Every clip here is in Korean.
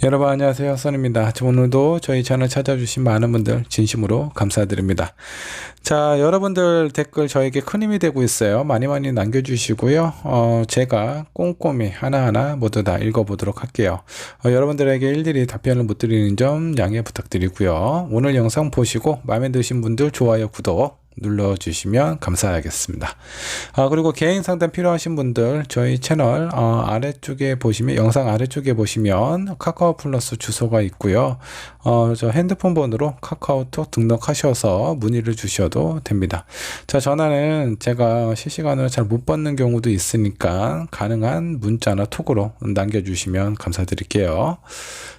여러분 안녕하세요, 선입니다. 오늘도 저희 채널 찾아주신 많은 분들 진심으로 감사드립니다. 자, 여러분들 댓글 저에게 큰 힘이 되고 있어요. 많이 남겨주시고요. 제가 꼼꼼히 하나하나 모두 다 읽어보도록 할게요. 여러분들에게 일일이 답변을 못 드리는 점 양해 부탁드리고요. 오늘 영상 보시고 마음에 드신 분들 좋아요, 구독 눌러주시면 감사하겠습니다. 그리고 개인 상담 필요하신 분들 저희 채널 아래쪽에 보시면, 영상 아래쪽에 보시면 카카오 플러스 주소가 있고요. 저 핸드폰 번호로 카카오톡 등록하셔서 문의를 주셔도 됩니다. 자, 전화는 제가 실시간으로 잘 못 받는 경우도 있으니까 가능한 문자나 톡으로 남겨주시면 감사드릴게요.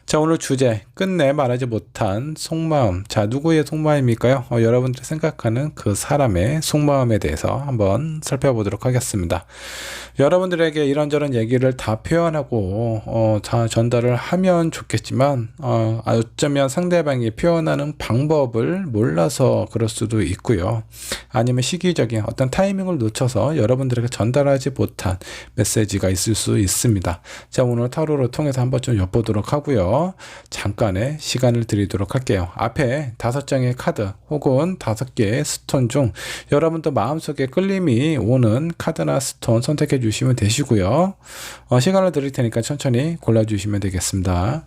자, 오늘 주제, 끝내 말하지 못한 속마음. 자, 누구의 속마음일까요? 여러분들이 생각하는 그 사람의 속마음에 대해서 한번 살펴보도록 하겠습니다. 여러분들에게 이런저런 얘기를 다 표현하고 다 전달을 하면 좋겠지만 어쩌면 상대방이 표현하는 방법을 몰라서 그럴 수도 있고요. 아니면 시기적인 어떤 타이밍을 놓쳐서 여러분들에게 전달하지 못한 메시지가 있을 수 있습니다. 자, 오늘 타로를 통해서 한번 좀 엿보도록 하고요. 잠깐의 시간을 드리도록 할게요. 앞에 5장의 카드 혹은 5개의 스톤 중 여러분도 마음속에 끌림이 오는 카드나 스톤 선택해 주시면 되시고요. 시간을 드릴 테니까 천천히 골라주시면 되겠습니다.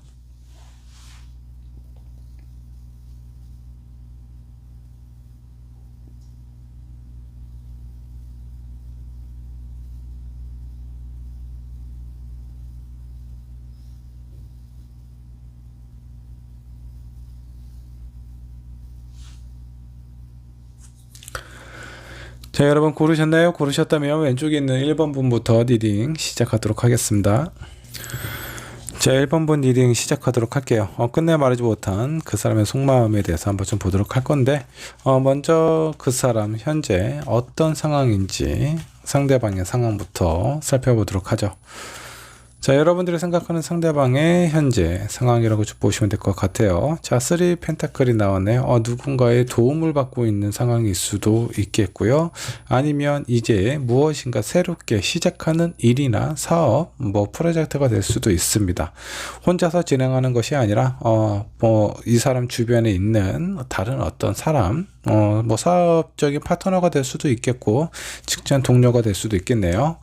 자, 여러분 고르셨나요? 고르셨다면 왼쪽에 있는 1번 분부터 리딩 시작하도록 하겠습니다. 자, 1번 분 리딩 시작하도록 할게요. 끝내 말하지 못한 그 사람의 속마음에 대해서 한번 좀 보도록 할 건데, 먼저 그 사람 현재 어떤 상황인지 상대방의 상황부터 살펴보도록 하죠. 자, 여러분들이 생각하는 상대방의 현재 상황이라고 보시면 될 것 같아요. 자, 3 펜타클이 나왔네요. 누군가의 도움을 받고 있는 상황일 수도 있겠고요. 아니면 이제 무엇인가 새롭게 시작하는 일이나 사업, 프로젝트가 될 수도 있습니다. 혼자서 진행하는 것이 아니라 이 사람 주변에 있는 다른 어떤 사람, 사업적인 파트너가 될 수도 있겠고 직장 동료가 될 수도 있겠네요.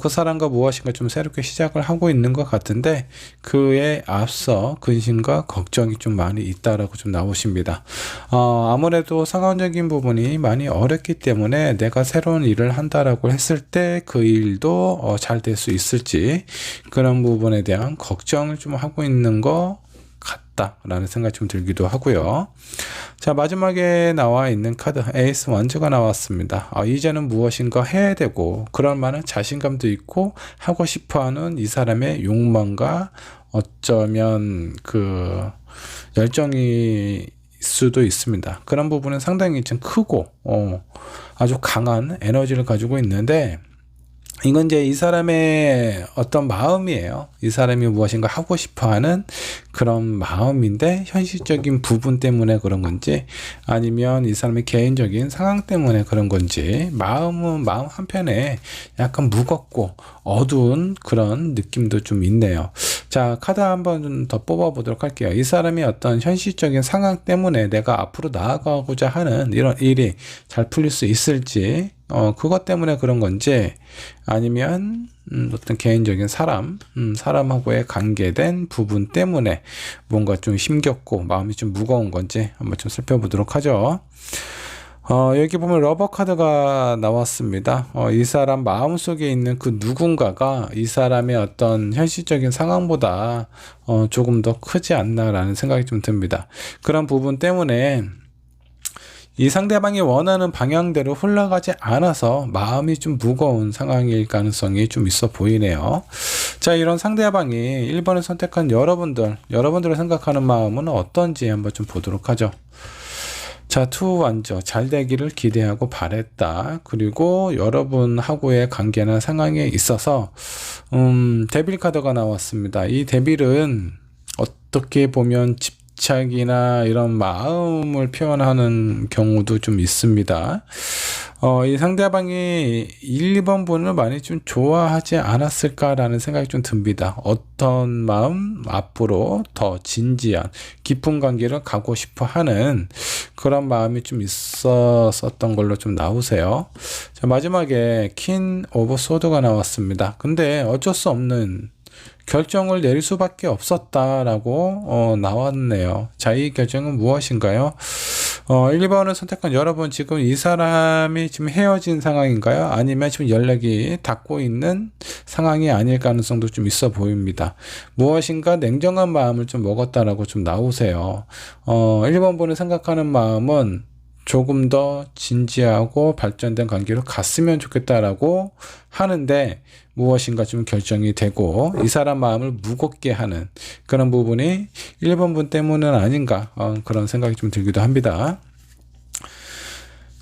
그 사람과 무엇인가 좀 새롭게 시작을 하고 있는 것 같은데 그에 앞서 근심과 걱정이 좀 많이 있다라고 좀 나오십니다. 아무래도 상황적인 부분이 많이 어렵기 때문에 내가 새로운 일을 한다라고 했을 때 그 일도 잘 될 수 있을지 그런 부분에 대한 걱정을 좀 하고 있는 것 라는 생각이 좀 들기도 하고요. 자, 마지막에 나와 있는 카드 에이스 원즈가 나왔습니다. 이제는 무엇인가 해야 되고 그럴 만한 자신감도 있고 하고 싶어하는 이 사람의 욕망과 어쩌면 그 열정이 수도 있습니다. 그런 부분은 상당히 좀 크고 아주 강한 에너지를 가지고 있는데 이건 이제 이 사람의 어떤 마음이에요. 이 사람이 무엇인가 하고 싶어하는 그런 마음인데 현실적인 부분 때문에 그런 건지 아니면 이 사람의 개인적인 상황 때문에 그런 건지 마음은 마음 한편에 약간 무겁고 어두운 그런 느낌도 좀 있네요. 자, 카드 한번 더 뽑아보도록 할게요. 이 사람이 어떤 현실적인 상황 때문에 내가 앞으로 나아가고자 하는 이런 일이 잘 풀릴 수 있을지 그것 때문에 그런 건지 아니면 어떤 개인적인 사람하고의 관계된 부분 때문에 뭔가 좀 힘겹고 마음이 좀 무거운 건지 한번 좀 살펴보도록 하죠. 여기 보면 러버 카드가 나왔습니다. 이 사람 마음속에 있는 그 누군가가 이 사람의 어떤 현실적인 상황보다 조금 더 크지 않나라는 생각이 좀 듭니다. 그런 부분 때문에 이 상대방이 원하는 방향대로 흘러가지 않아서 마음이 좀 무거운 상황일 가능성이 좀 있어 보이네요. 자, 이런 상대방이 1번을 선택한 여러분들을 생각하는 마음은 어떤지 한번 좀 보도록 하죠. 자, 투 완저 잘 되기를 기대하고 바랬다. 그리고 여러분하고의 관계나 상황에 있어서 데빌 카드가 나왔습니다. 이 데빌은 어떻게 보면 집착이나 이런 마음을 표현하는 경우도 좀 있습니다. 이 상대방이 1번 분을 많이 좀 좋아하지 않았을까라는 생각이 좀 듭니다. 어떤 마음 앞으로 더 진지한 깊은 관계를 가고 싶어 하는 그런 마음이 좀 있었던 걸로 좀 나오세요. 자, 마지막에 퀸 오브 소드가 나왔습니다. 근데 어쩔 수 없는 결정을 내릴 수밖에 없었다라고 나왔네요. 자, 이 결정은 무엇인가요? 1번을 선택한 여러분, 지금 이 사람이 지금 헤어진 상황인가요? 아니면 지금 연락이 닿고 있는 상황이 아닐 가능성도 좀 있어 보입니다. 무엇인가 냉정한 마음을 좀 먹었다라고 좀 나오세요. 1번 분을 생각하는 마음은 조금 더 진지하고 발전된 관계로 갔으면 좋겠다라고 하는데 무엇인가 좀 결정이 되고 이 사람 마음을 무겁게 하는 그런 부분이 1번 분 때문은 아닌가 그런 생각이 좀 들기도 합니다.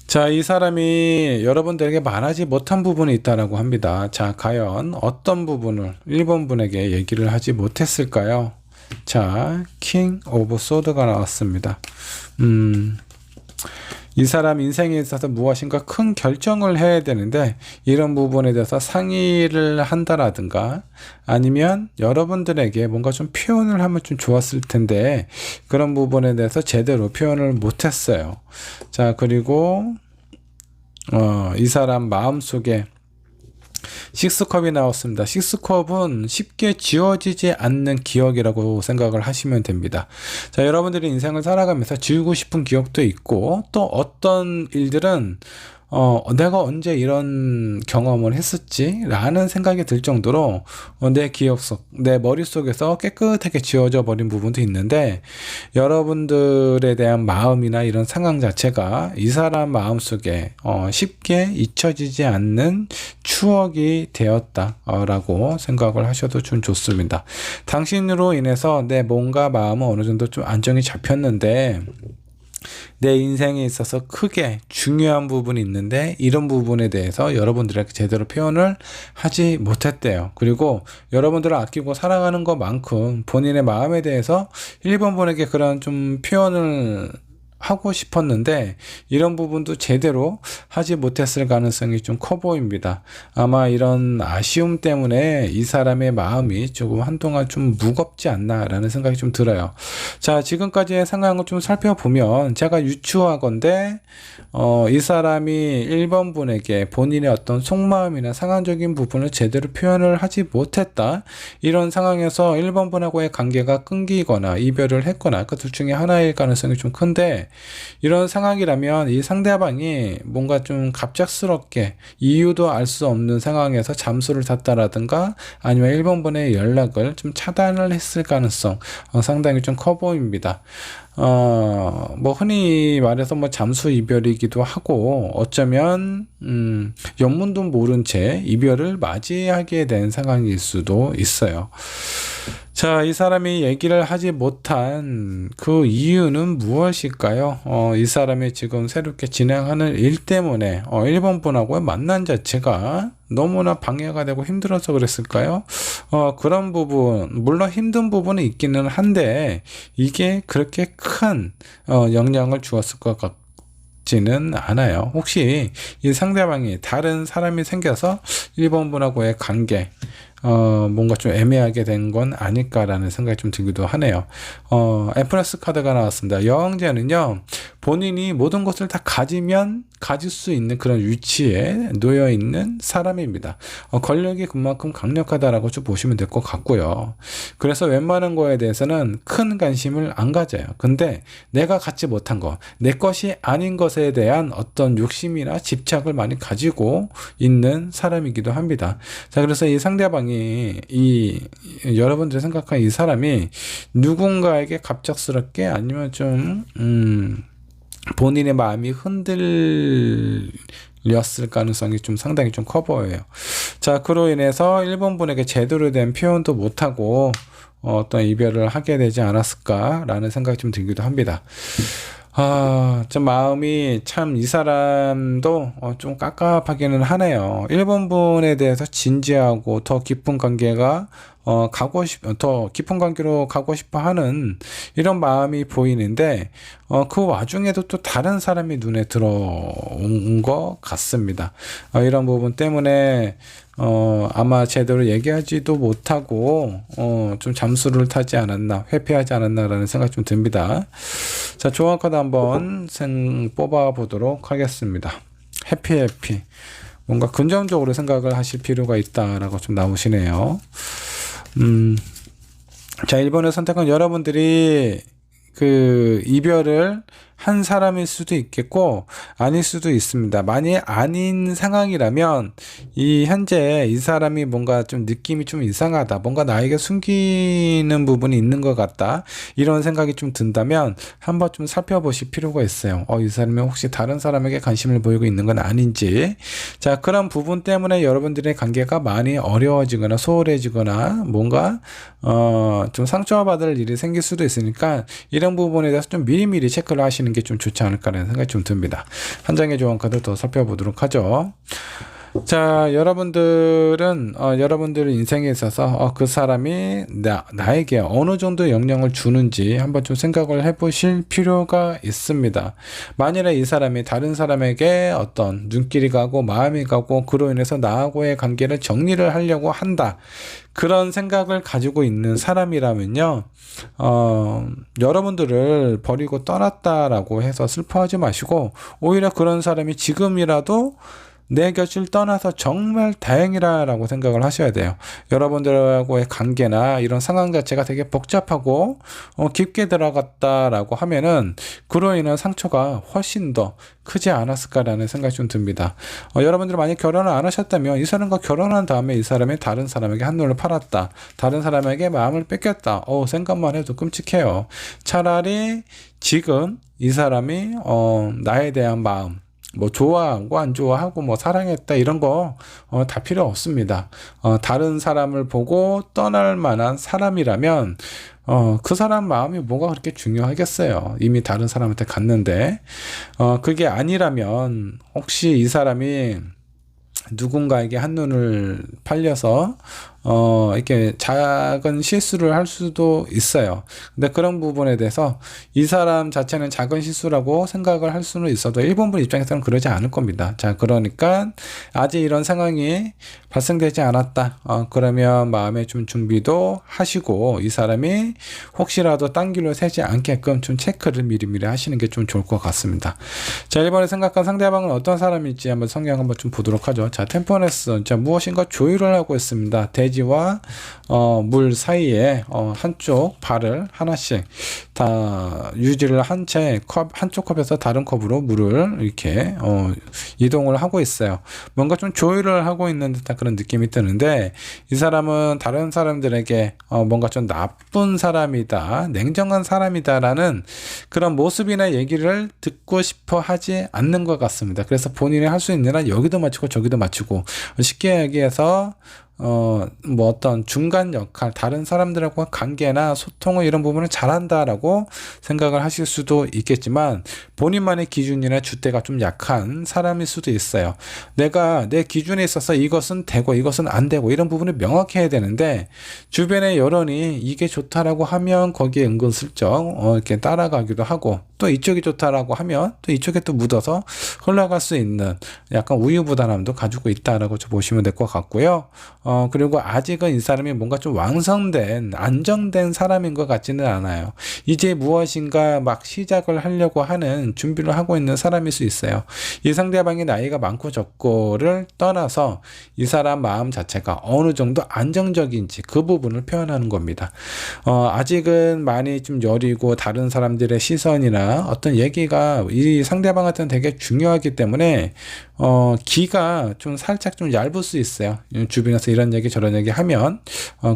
자, 이 사람이 여러분들에게 말하지 못한 부분이 있다라고 합니다. 자, 과연 어떤 부분을 1번 분에게 얘기를 하지 못했을까요? 자, 킹 오브 소드가 나왔습니다. 이 사람 인생에 있어서 무엇인가 큰 결정을 해야 되는데 이런 부분에 대해서 상의를 한다라든가 아니면 여러분들에게 뭔가 좀 표현을 하면 좀 좋았을 텐데 그런 부분에 대해서 제대로 표현을 못했어요. 자, 그리고 이 사람 마음속에 식스컵이 나왔습니다. 식스컵은 쉽게 지워지지 않는 기억이라고 생각을 하시면 됩니다. 자, 여러분들이 인생을 살아가면서 지우고 싶은 기억도 있고 또 어떤 일들은 내가 언제 이런 경험을 했었지? 라는 생각이 들 정도로 내 기억 속, 내 머릿속에서 깨끗하게 지워져 버린 부분도 있는데 여러분들에 대한 마음이나 이런 상황 자체가 이 사람 마음속에 쉽게 잊혀지지 않는 추억이 되었다라고 생각을 하셔도 좀 좋습니다. 당신으로 인해서 내 몸과 마음은 어느 정도 좀 안정이 잡혔는데 내 인생에 있어서 크게 중요한 부분이 있는데 이런 부분에 대해서 여러분들에게 제대로 표현을 하지 못했대요. 그리고 여러분들을 아끼고 사랑하는 것만큼 본인의 마음에 대해서 1번 분에게 그런 좀 표현을 하고 싶었는데 이런 부분도 제대로 하지 못했을 가능성이 좀 커 보입니다. 아마 이런 아쉬움 때문에 이 사람의 마음이 조금 한동안 좀 무겁지 않나 라는 생각이 좀 들어요. 자, 지금까지의 상황을 좀 살펴보면 제가 유추하건대 이 사람이 1번 분에게 본인의 어떤 속마음이나 상황적인 부분을 제대로 표현을 하지 못했다. 이런 상황에서 1번 분하고의 관계가 끊기거나 이별을 했거나 그 둘 중에 하나일 가능성이 좀 큰데 이런 상황이라면 이 상대방이 뭔가 좀 갑작스럽게 이유도 알 수 없는 상황에서 잠수를 탔다라든가 아니면 1번 분의 연락을 좀 차단을 했을 가능성 상당히 좀 커 보입니다. 뭐 흔히 말해서 뭐 잠수 이별이기도 하고 어쩌면 영문도 모른 채 이별을 맞이하게 된 상황일 수도 있어요. 자, 이 사람이 얘기를 하지 못한 그 이유는 무엇일까요? 이 사람이 지금 새롭게 진행하는 일 때문에 1번 분하고의 만남 자체가 너무나 방해가 되고 힘들어서 그랬을까요? 그런 부분, 물론 힘든 부분이 있기는 한데 이게 그렇게 큰 영향을 주었을 것 같지는 않아요. 혹시 이 상대방이 다른 사람이 생겨서 1번 분하고의 관계 뭔가 좀 애매하게 된 건 아닐까라는 생각이 좀 들기도 하네요. 엠프레스 카드가 나왔습니다. 여왕제는요, 본인이 모든 것을 다 가질 수 있는 그런 위치에 놓여 있는 사람입니다. 권력이 그만큼 강력하다라고 좀 보시면 될 것 같고요. 그래서 웬만한 거에 대해서는 큰 관심을 안 가져요. 근데 내가 갖지 못한 것, 내 것이 아닌 것에 대한 어떤 욕심이나 집착을 많이 가지고 있는 사람이기도 합니다. 자, 그래서 이 상대방이 여러분들이 생각하는 이 사람이 누군가에게 갑작스럽게 아니면 좀 본인의 마음이 흔들렸을 가능성이 좀 상당히 좀 커 보여요. 자, 그로 인해서 1번 분에게 제대로 된 표현도 못하고 어떤 이별을 하게 되지 않았을까라는 생각이 좀 들기도 합니다. 좀 마음이 참 이 사람도 좀 깝깝하기는 하네요. 1번 분에 대해서 진지하고 더 깊은 관계가 더 깊은 관계로 가고 싶어 하는 이런 마음이 보이는데, 그 와중에도 또 다른 사람이 눈에 들어온 것 같습니다. 이런 부분 때문에, 아마 제대로 얘기하지도 못하고, 좀 잠수를 타지 않았나, 회피하지 않았나라는 생각이 좀 듭니다. 자, 좋은 카드 한번 뽑아보도록 하겠습니다. 해피. 뭔가 긍정적으로 생각을 하실 필요가 있다라고 좀 나오시네요. 자, 1번의 선택은 여러분들이 그 이별을 한 사람일 수도 있겠고 아닐 수도 있습니다. 만약 아닌 상황이라면 현재 이 사람이 뭔가 좀 느낌이 좀 이상하다, 뭔가 나에게 숨기는 부분이 있는 것 같다, 이런 생각이 좀 든다면 한번 좀 살펴보실 필요가 있어요. 이 사람이 혹시 다른 사람에게 관심을 보이고 있는 건 아닌지. 자, 그런 부분 때문에 여러분들의 관계가 많이 어려워지거나 소홀해지거나 뭔가 좀 상처받을 일이 생길 수도 있으니까 이런 부분에 대해서 좀 미리미리 체크를 하시는 게 좀 좋지 않을까라는 생각이 좀 듭니다. 한 장의 조언 카드 더 살펴보도록 하죠. 자, 여러분들은 여러분들 인생에 있어서 그 사람이 나에게 어느 정도 영향을 주는지 한번 좀 생각을 해보실 필요가 있습니다. 만일에 이 사람이 다른 사람에게 어떤 눈길이 가고 마음이 가고 그로 인해서 나하고의 관계를 정리를 하려고 한다, 그런 생각을 가지고 있는 사람이라면요, 여러분들을 버리고 떠났다라고 해서 슬퍼하지 마시고 오히려 그런 사람이 지금이라도 내 곁을 떠나서 정말 다행이라고 생각을 하셔야 돼요. 여러분들하고의 관계나 이런 상황 자체가 되게 복잡하고 깊게 들어갔다라고 하면은 그로 인한 상처가 훨씬 더 크지 않았을까라는 생각이 좀 듭니다. 여러분들 만약 결혼을 안 하셨다면 이 사람과 결혼한 다음에 이 사람이 다른 사람에게 한눈을 팔았다, 다른 사람에게 마음을 뺏겼다, 생각만 해도 끔찍해요. 차라리 지금 이 사람이 나에 대한 마음, 뭐 좋아하고 안 좋아하고 뭐 사랑했다 이런 거 다 필요 없습니다. 다른 사람을 보고 떠날 만한 사람이라면 그 사람 마음이 뭐가 그렇게 중요하겠어요. 이미 다른 사람한테 갔는데, 그게 아니라면 혹시 이 사람이 누군가에게 한눈을 팔려서 이렇게 작은 실수를 할 수도 있어요. 근데 그런 부분에 대해서 이 사람 자체는 작은 실수라고 생각을 할 수는 있어도 일본분 입장에서는 그러지 않을 겁니다. 자, 그러니까 아직 이런 상황이 발생되지 않았다, 그러면 마음의 좀 준비도 하시고 이 사람이 혹시라도 딴 길로 새지 않게끔 좀 체크를 미리미리 하시는 게 좀 좋을 것 같습니다. 자, 1번에 생각한 상대방은 어떤 사람일지 한번 성경 한번 좀 보도록 하죠. 자, 템퍼너스. 자, 무엇인가 조율을 하고 있습니다. 대지와 물 사이에 한쪽 발을 하나씩 다 유지를 한 채 한쪽 컵에서 다른 컵으로 물을 이렇게 이동을 하고 있어요. 뭔가 좀 조율을 하고 있는 듯한 그런 느낌이 드는데, 이 사람은 다른 사람들에게 뭔가 좀 나쁜 사람이다, 냉정한 사람이다라는 그런 모습이나 얘기를 듣고 싶어 하지 않는 것 같습니다. 그래서 본인이 할 수 있는 한 여기도 맞추고 저기도 맞추고, 쉽게 얘기해서 뭐 어떤 중간 역할, 다른 사람들하고 관계나 소통을 이런 부분을 잘한다라고 생각을 하실 수도 있겠지만 본인만의 기준이나 줏대가 좀 약한 사람일 수도 있어요. 내가 내 기준에 있어서 이것은 되고 이것은 안 되고 이런 부분을 명확히 해야 되는데, 주변의 여론이 이게 좋다라고 하면 거기에 은근슬쩍 이렇게 따라가기도 하고, 또 이쪽이 좋다라고 하면 또 이쪽에 또 묻어서 흘러갈 수 있는 약간 우유부단함도 가지고 있다라고 보시면 될 것 같고요. 그리고 아직은 이 사람이 뭔가 좀 완성된, 안정된 사람인 것 같지는 않아요. 이제 무엇인가 막 시작을 하려고 하는 준비를 하고 있는 사람일 수 있어요. 이 상대방이 나이가 많고 적고를 떠나서 이 사람 마음 자체가 어느 정도 안정적인지 그 부분을 표현하는 겁니다. 아직은 많이 좀 여리고 다른 사람들의 시선이나 어떤 얘기가 이 상대방한테는 되게 중요하기 때문에 기가 좀 살짝 좀 얇을 수 있어요. 주변에서 이런 얘기 저런 얘기 하면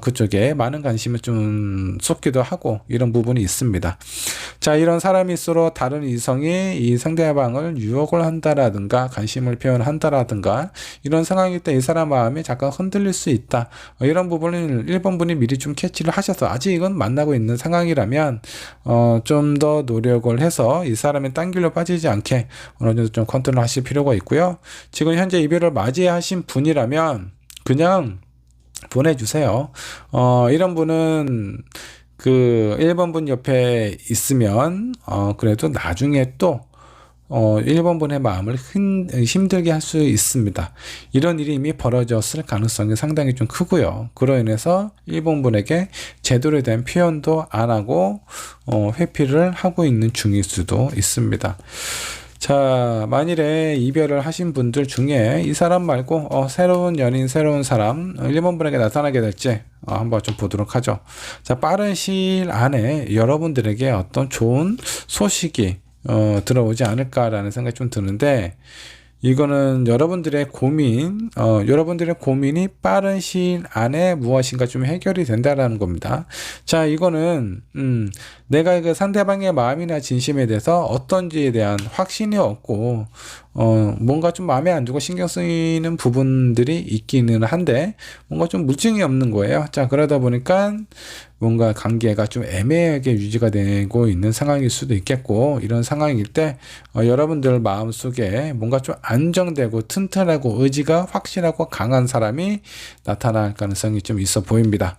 그쪽에 많은 관심을 좀 쏟기도 하고 이런 부분이 있습니다. 자, 이런 사람일수록 다른 이성이 이 상대방을 유혹을 한다라든가 관심을 표현한다라든가 이런 상황일 때 이 사람 마음이 잠깐 흔들릴 수 있다, 이런 부분을 1번 분이 미리 좀 캐치를 하셔서 아직은 만나고 있는 상황이라면 좀 더 노력을 해서 이 사람의 딴 길로 빠지지 않게 어느 정도 좀 컨트롤 하실 필요가 있고요. 지금 현재 이별을 맞이하신 분이라면 그냥 보내주세요. 이런 분은 그 1번 분 옆에 있으면 그래도 나중에 또 1번 분의 마음을 힘들게 할 수 있습니다. 이런 일이 이미 벌어졌을 가능성이 상당히 좀 크고요. 그로 인해서 1번 분에게 제대로 된 표현도 안 하고 회피를 하고 있는 중일 수도 있습니다. 자, 만일에 이별을 하신 분들 중에 이 사람 말고 새로운 연인, 새로운 사람 1번 분에게 나타나게 될지 한번 좀 보도록 하죠. 자, 빠른 시일 안에 여러분들에게 어떤 좋은 소식이 들어오지 않을까라는 생각이 좀 드는데, 이거는 여러분들의 고민이 빠른 시일 안에 무엇인가 좀 해결이 된다라는 겁니다. 자, 이거는 내가 그 상대방의 마음이나 진심에 대해서 어떤지에 대한 확신이 없고 뭔가 좀 마음에 안 두고 신경 쓰이는 부분들이 있기는 한데 뭔가 좀 물증이 없는 거예요. 자, 그러다 보니까 뭔가 관계가 좀 애매하게 유지가 되고 있는 상황일 수도 있겠고, 이런 상황일 때 여러분들 마음속에 뭔가 좀 안정되고 튼튼하고 의지가 확실하고 강한 사람이 나타날 가능성이 좀 있어 보입니다.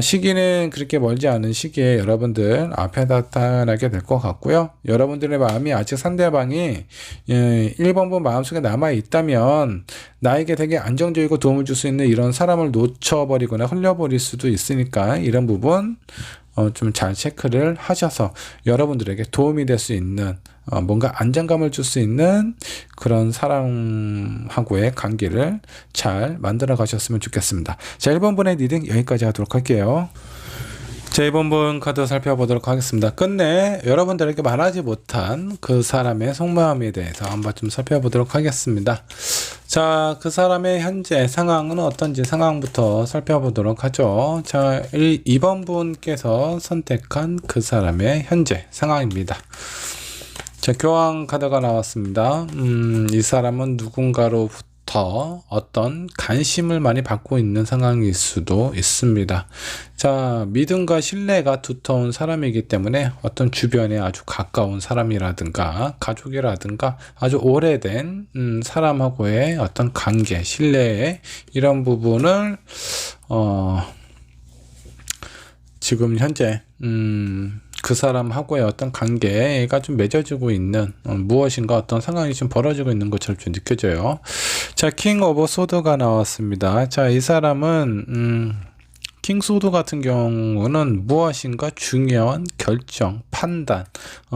시기는 그렇게 멀지 않은 시기에 여러분들 앞에 나타나게 될 것 같고요. 여러분들의 마음이 아직 상대방이 1번분 마음속에 남아 있다면 나에게 되게 안정적이고 도움을 줄 수 있는 이런 사람을 놓쳐버리거나 흘려버릴 수도 있으니까 이런 부분 좀 잘 체크를 하셔서 여러분들에게 도움이 될 수 있는 뭔가 안정감을 줄 수 있는 그런 사람하고의 관계를 잘 만들어 가셨으면 좋겠습니다. 자, 1번 분의 리딩 여기까지 하도록 할게요. 자, 2번 분 카드 살펴보도록 하겠습니다. 끝내 여러분들에게 말하지 못한 그 사람의 속마음에 대해서 한번 좀 살펴보도록 하겠습니다. 자, 그 사람의 현재 상황은 어떤지 상황부터 살펴보도록 하죠. 자, 2번 분께서 선택한 그 사람의 현재 상황입니다. 자, 교황 카드가 나왔습니다. 이 사람은 누군가로부터 어떤 관심을 많이 받고 있는 상황일 수도 있습니다. 자, 믿음과 신뢰가 두터운 사람이기 때문에 어떤 주변에 아주 가까운 사람이라든가 가족이라든가 아주 오래된 사람하고의 어떤 관계, 신뢰의 이런 부분을 지금 현재 그 사람하고의 어떤 관계가 좀 맺어지고 있는 무엇인가 어떤 상황이 좀 벌어지고 있는 것처럼 좀 느껴져요. 자, 킹 오브 소드가 나왔습니다. 자, 이 사람은 킹 소드 같은 경우는 무엇인가 중요한 결정, 판단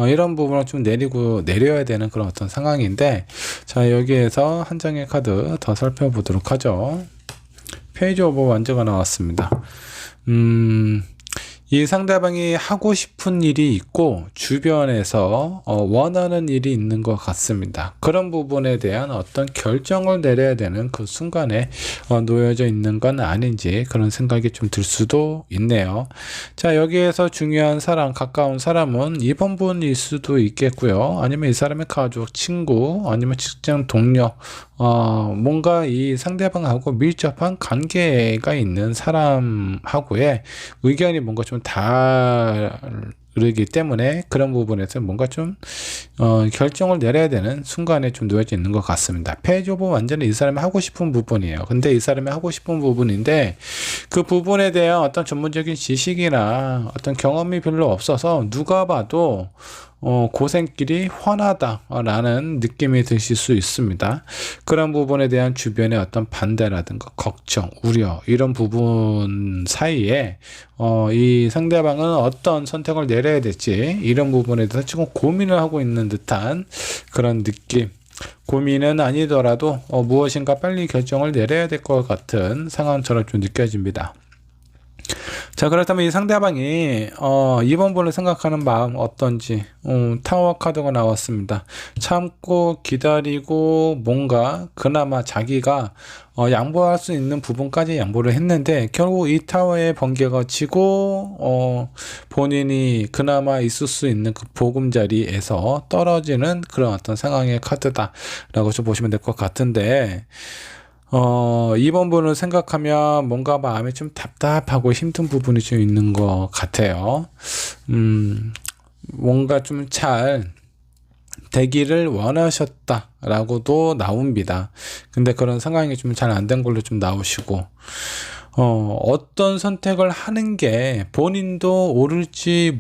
이런 부분을 좀 내려야 되는 그런 어떤 상황인데, 자, 여기에서 한 장의 카드 더 살펴보도록 하죠. 페이지 오브 완즈가 나왔습니다. 이 상대방이 하고 싶은 일이 있고 주변에서 원하는 일이 있는 것 같습니다. 그런 부분에 대한 어떤 결정을 내려야 되는 그 순간에 놓여져 있는 건 아닌지 그런 생각이 좀 들 수도 있네요. 자, 여기에서 중요한 사람, 가까운 사람은 2번 분일 수도 있겠고요. 아니면 이 사람의 가족, 친구, 아니면 직장 동료, 뭔가 이 상대방하고 밀접한 관계가 있는 사람하고의 의견이 뭔가 좀 다르기 때문에 그런 부분에서 뭔가 좀 결정을 내려야 되는 순간에 좀 놓여져 있는 것 같습니다. 페이지 오브 완전히 이 사람이 하고 싶은 부분이에요. 근데 이 사람이 하고 싶은 부분인데 그 부분에 대한 어떤 전문적인 지식이나 어떤 경험이 별로 없어서 누가 봐도 고생길이 훤하다라는 느낌이 드실 수 있습니다. 그런 부분에 대한 주변의 어떤 반대라든가 걱정, 우려 이런 부분 사이에 이 상대방은 어떤 선택을 내려야 될지 이런 부분에 대해서 지금 고민을 하고 있는 듯한 그런 느낌. 고민은 아니더라도 무엇인가 빨리 결정을 내려야 될 것 같은 상황처럼 좀 느껴집니다. 자, 그렇다면 이 상대방이 2번 분을 생각하는 마음 어떤지 타워 카드가 나왔습니다. 참고 기다리고 뭔가 그나마 자기가 양보할 수 있는 부분까지 양보를 했는데 결국 이 타워의 번개가 치고 본인이 그나마 있을 수 있는 그 보금자리에서 떨어지는 그런 어떤 상황의 카드다라고 좀 보시면 될 것 같은데, 2번 분을 생각하면 뭔가 마음이 좀 답답하고 힘든 부분이 좀 있는 것 같아요. 뭔가 좀 잘 되기를 원하셨다라고도 나옵니다. 근데 그런 상황이 좀 잘 안 된 걸로 좀 나오시고, 어떤 선택을 하는 게 본인도 옳을지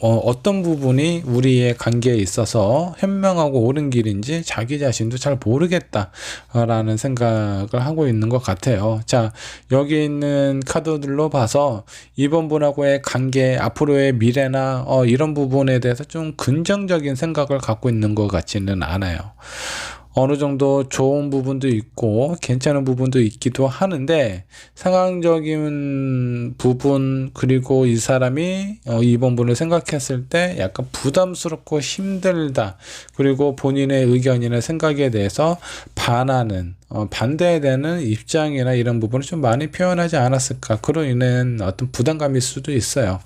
어떤 부분이 우리의 관계에 있어서 현명하고 옳은 길인지 자기 자신도 잘 모르겠다라는 생각을 하고 있는 것 같아요. 자, 여기 있는 카드들로 봐서 이번 분하고의 관계, 앞으로의 미래나 이런 부분에 대해서 좀 긍정적인 생각을 갖고 있는 것 같지는 않아요. 어느 정도 좋은 부분도 있고 괜찮은 부분도 있기도 하는데 상황적인 부분 그리고 이 사람이 이번 분을 생각했을 때 약간 부담스럽고 힘들다 그리고 본인의 의견이나 생각에 대해서 반대되는 입장이나 이런 부분을 좀 많이 표현하지 않았을까. 그로 인한 어떤 부담감일 수도 있어요.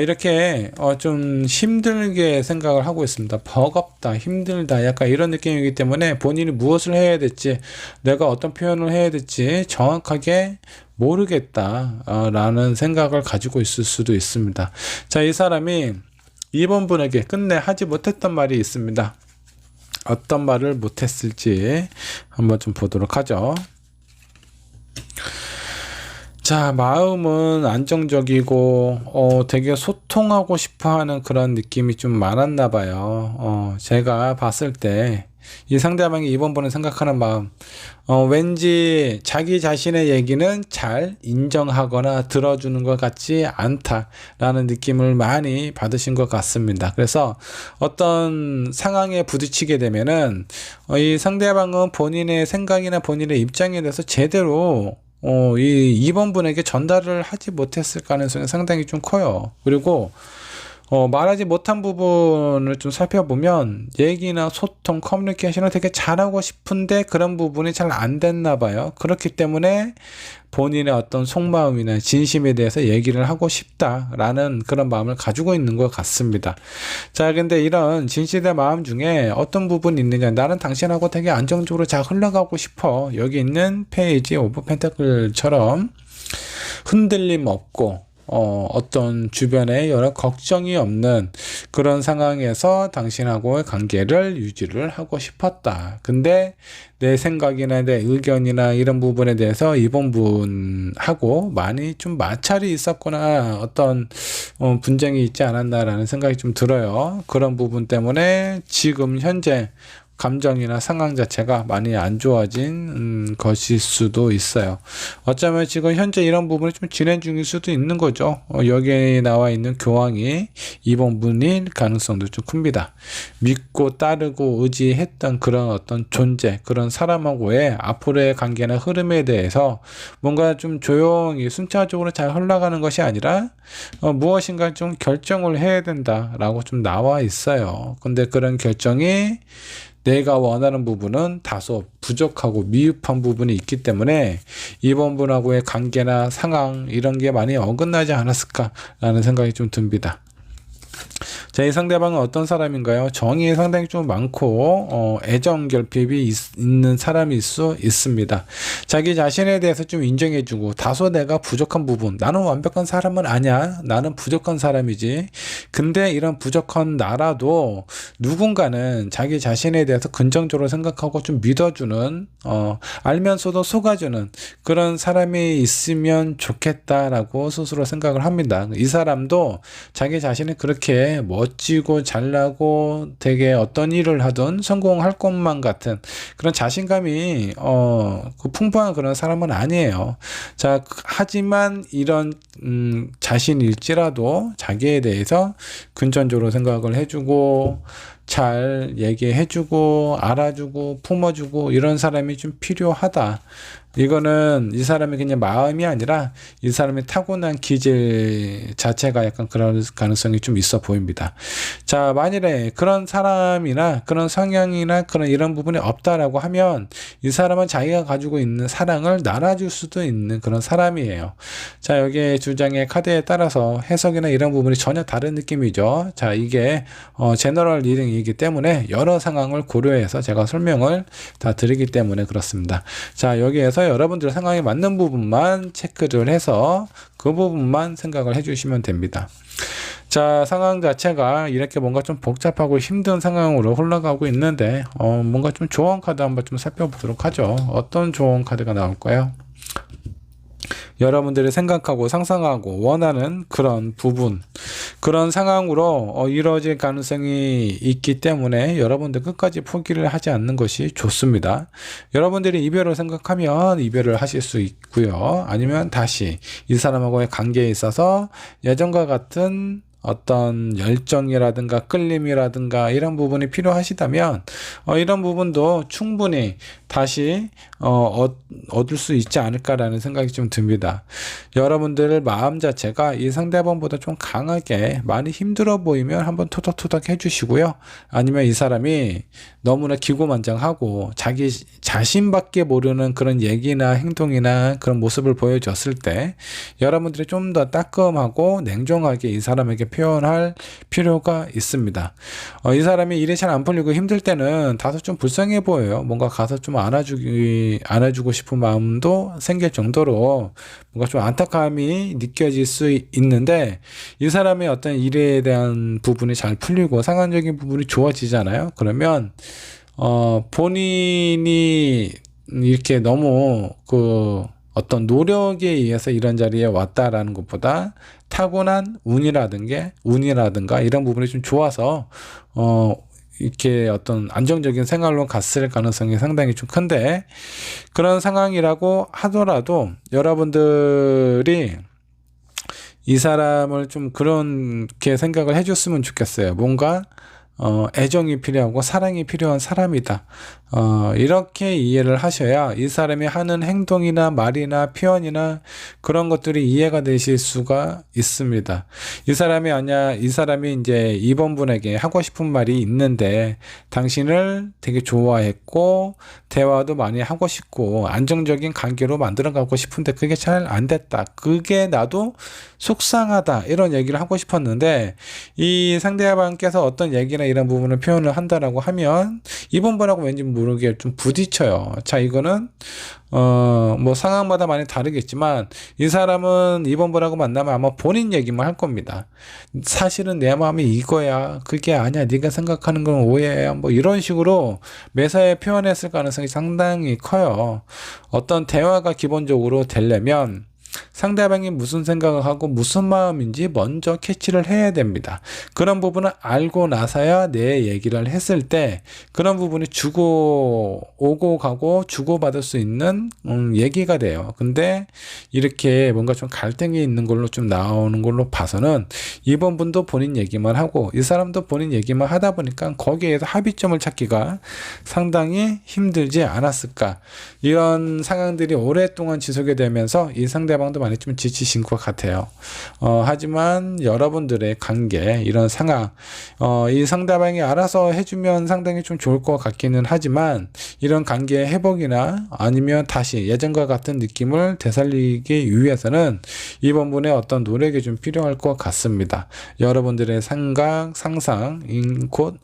이렇게 좀 힘들게 생각을 하고 있습니다. 버겁다, 힘들다, 약간 이런 느낌이기 때문에 본인이 무엇을 해야 될지, 내가 어떤 표현을 해야 될지 정확하게 모르겠다 라는 생각을 가지고 있을 수도 있습니다. 자, 이 사람이 이번 분에게 끝내 하지 못했던 말이 있습니다. 어떤 말을 못했을지 한번 좀 보도록 하죠. 자, 마음은 안정적이고 되게 소통하고 싶어하는 그런 느낌이 좀 많았나 봐요. 제가 봤을 때 이 상대방이 이번 분을 생각하는 마음, 왠지 자기 자신의 얘기는 잘 인정하거나 들어주는 것 같지 않다라는 느낌을 많이 받으신 것 같습니다. 그래서 어떤 상황에 부딪히게 되면은 이 상대방은 본인의 생각이나 본인의 입장에 대해서 제대로 이번 분에게 전달을 하지 못했을 가능성이 상당히 좀 커요. 그리고 말하지 못한 부분을 좀 살펴보면 얘기나 소통, 커뮤니케이션을 되게 잘하고 싶은데 그런 부분이 잘 안 됐나 봐요. 그렇기 때문에 본인의 어떤 속마음이나 진심에 대해서 얘기를 하고 싶다라는 그런 마음을 가지고 있는 것 같습니다. 자, 근데 이런 진실의 마음 중에 어떤 부분이 있느냐. 나는 당신하고 되게 안정적으로 잘 흘러가고 싶어. 여기 있는 페이지 오브 펜타클처럼 흔들림 없고 어떤 주변에 여러 걱정이 없는 그런 상황에서 당신하고의 관계를 유지를 하고 싶었다. 근데 내 생각이나 내 의견이나 이런 부분에 대해서 이번 분하고 많이 좀 마찰이 있었거나 어떤 분쟁이 있지 않았나라는 생각이 좀 들어요. 그런 부분 때문에 지금 현재 감정이나 상황 자체가 많이 안 좋아진 것일 수도 있어요. 어쩌면 지금 현재 이런 부분이 좀 진행 중일 수도 있는 거죠. 여기에 나와 있는 교황이 이번 분일 가능성도 좀 큽니다. 믿고 따르고 의지했던 그런 어떤 존재, 그런 사람하고의 앞으로의 관계나 흐름에 대해서 뭔가 좀 조용히 순차적으로 잘 흘러가는 것이 아니라 무엇인가 좀 결정을 해야 된다라고 좀 나와 있어요. 근데 그런 결정이 내가 원하는 부분은 다소 부족하고 미흡한 부분이 있기 때문에 이번 분하고의 관계나 상황 이런 게 많이 어긋나지 않았을까라는 생각이 좀 듭니다. 자, 이 상대방은 어떤 사람인가요? 정이 상당히 좀 많고 애정 결핍이 있는 사람일 수 있습니다. 자기 자신에 대해서 좀 인정해주고 다소 내가 부족한 부분, 나는 완벽한 사람은 아니야. 나는 부족한 사람이지. 근데 이런 부족한 나라도 누군가는 자기 자신에 대해서 긍정적으로 생각하고 좀 믿어주는 알면서도 속아주는 그런 사람이 있으면 좋겠다라고 스스로 생각을 합니다. 이 사람도 자기 자신이 그렇게 멋지고 잘나고 되게 어떤 일을 하든 성공할 것만 같은 그런 자신감이 풍부한 그런 사람은 아니에요. 자, 하지만 이런 자신일지라도 자기에 대해서 긍정적으로 생각을 해주고 잘 얘기해주고 알아주고 품어주고 이런 사람이 좀 필요하다. 이거는 이 사람의 그냥 마음이 아니라 이 사람의 타고난 기질 자체가 약간 그런 가능성이 좀 있어 보입니다. 자, 만일에 그런 사람이나 그런 성향이나 그런 이런 부분이 없다라고 하면 이 사람은 자기가 가지고 있는 사랑을 나눠줄 수도 있는 그런 사람이에요. 자, 여기에 주장의 카드에 따라서 해석이나 이런 부분이 전혀 다른 느낌이죠. 자, 이게 제너럴 리딩이기 때문에 여러 상황을 고려해서 제가 설명을 다 드리기 때문에 그렇습니다. 자, 여기에서 여러분들 상황에 맞는 부분만 체크를 해서 그 부분만 생각을 해주시면 됩니다. 자, 상황 자체가 이렇게 뭔가 좀 복잡하고 힘든 상황으로 흘러가고 있는데 뭔가 좀 조언 카드 한번 좀 살펴보도록 하죠. 어떤 조언 카드가 나올까요? 여러분들이 생각하고 상상하고 원하는 그런 부분, 그런 상황으로 이루어질 가능성이 있기 때문에 여러분들 끝까지 포기를 하지 않는 것이 좋습니다. 여러분들이 이별을 생각하면 이별을 하실 수 있고요. 아니면 다시 이 사람하고의 관계에 있어서 예전과 같은 어떤 열정이라든가 끌림이라든가 이런 부분이 필요하시다면 이런 부분도 충분히 다시 얻을 수 있지 않을까라는 생각이 좀 듭니다. 여러분들 마음 자체가 이 상대방보다 좀 강하게 많이 힘들어 보이면 한번 토닥토닥 해주시고요. 아니면 이 사람이 너무나 기고만장하고 자기 자신밖에 모르는 그런 얘기나 행동이나 그런 모습을 보여줬을 때 여러분들이 좀 더 따끔하고 냉정하게 이 사람에게 표현할 필요가 있습니다. 이 사람이 일이 잘 안 풀리고 힘들 때는 다소 좀 불쌍해 보여요. 뭔가 가서 좀 안아주고 싶은 마음도 생길 정도로 뭔가 좀 안타까움이 느껴질 수 있는데, 이 사람의 어떤 일에 대한 부분이 잘 풀리고 상황적인 부분이 좋아지잖아요. 그러면 본인이 이렇게 너무 어떤 노력에 의해서 이런 자리에 왔다라는 것보다 타고난 운이라든가 이런 부분이 좀 좋아서 이렇게 어떤 안정적인 생활로 갔을 가능성이 상당히 좀 큰데, 그런 상황이라고 하더라도 여러분들이 이 사람을 좀 그렇게 생각을 해줬으면 좋겠어요. 뭔가 애정이 필요하고 사랑이 필요한 사람이다. 이렇게 이해를 하셔야 이 사람이 하는 행동이나 말이나 표현이나 그런 것들이 이해가 되실 수가 있습니다. 이 사람이 이제 이번 분에게 하고 싶은 말이 있는데, 당신을 되게 좋아했고 대화도 많이 하고 싶고 안정적인 관계로 만들어 가고 싶은데 그게 잘 안 됐다. 그게 나도 속상하다. 이런 얘기를 하고 싶었는데, 이 상대방께서 어떤 얘기나 이런 부분을 표현을 한다라고 하면 이번 분하고 왠지 모르게 좀 부딪혀요. 자, 이거는 뭐 상황마다 많이 다르겠지만 이 사람은 이번 분하고 만나면 아마 본인 얘기만 할 겁니다. 사실은 내 마음이 이거야, 그게 아니야, 네가 생각하는 건 오해야, 뭐 이런 식으로 매사에 표현했을 가능성이 상당히 커요. 어떤 대화가 기본적으로 되려면 상대방이 무슨 생각을 하고 무슨 마음인지 먼저 캐치를 해야 됩니다. 그런 부분을 알고 나서야 내 얘기를 했을 때 그런 부분이 오고 가고 주고받을 수 있는 얘기가 돼요. 근데 이렇게 뭔가 좀 갈등이 있는 걸로 좀 나오는 걸로 봐서는 이번 분도 본인 얘기만 하고 이 사람도 본인 얘기만 하다 보니까 거기에서 합의점을 찾기가 상당히 힘들지 않았을까. 이런 상황들이 오랫동안 지속이 되면서 이 상대방도 많이 좀 지치신 것 같아요. 하지만 여러분들의 관계, 이런 상황, 이 상대방이 알아서 해주면 상당히 좀 좋을 것 같기는 하지만, 이런 관계의 회복이나 아니면 다시 예전과 같은 느낌을 되살리기 위해서는 이번 분의 어떤 노력이 좀 필요할 것 같습니다. 여러분들의 생각, 상상, 곧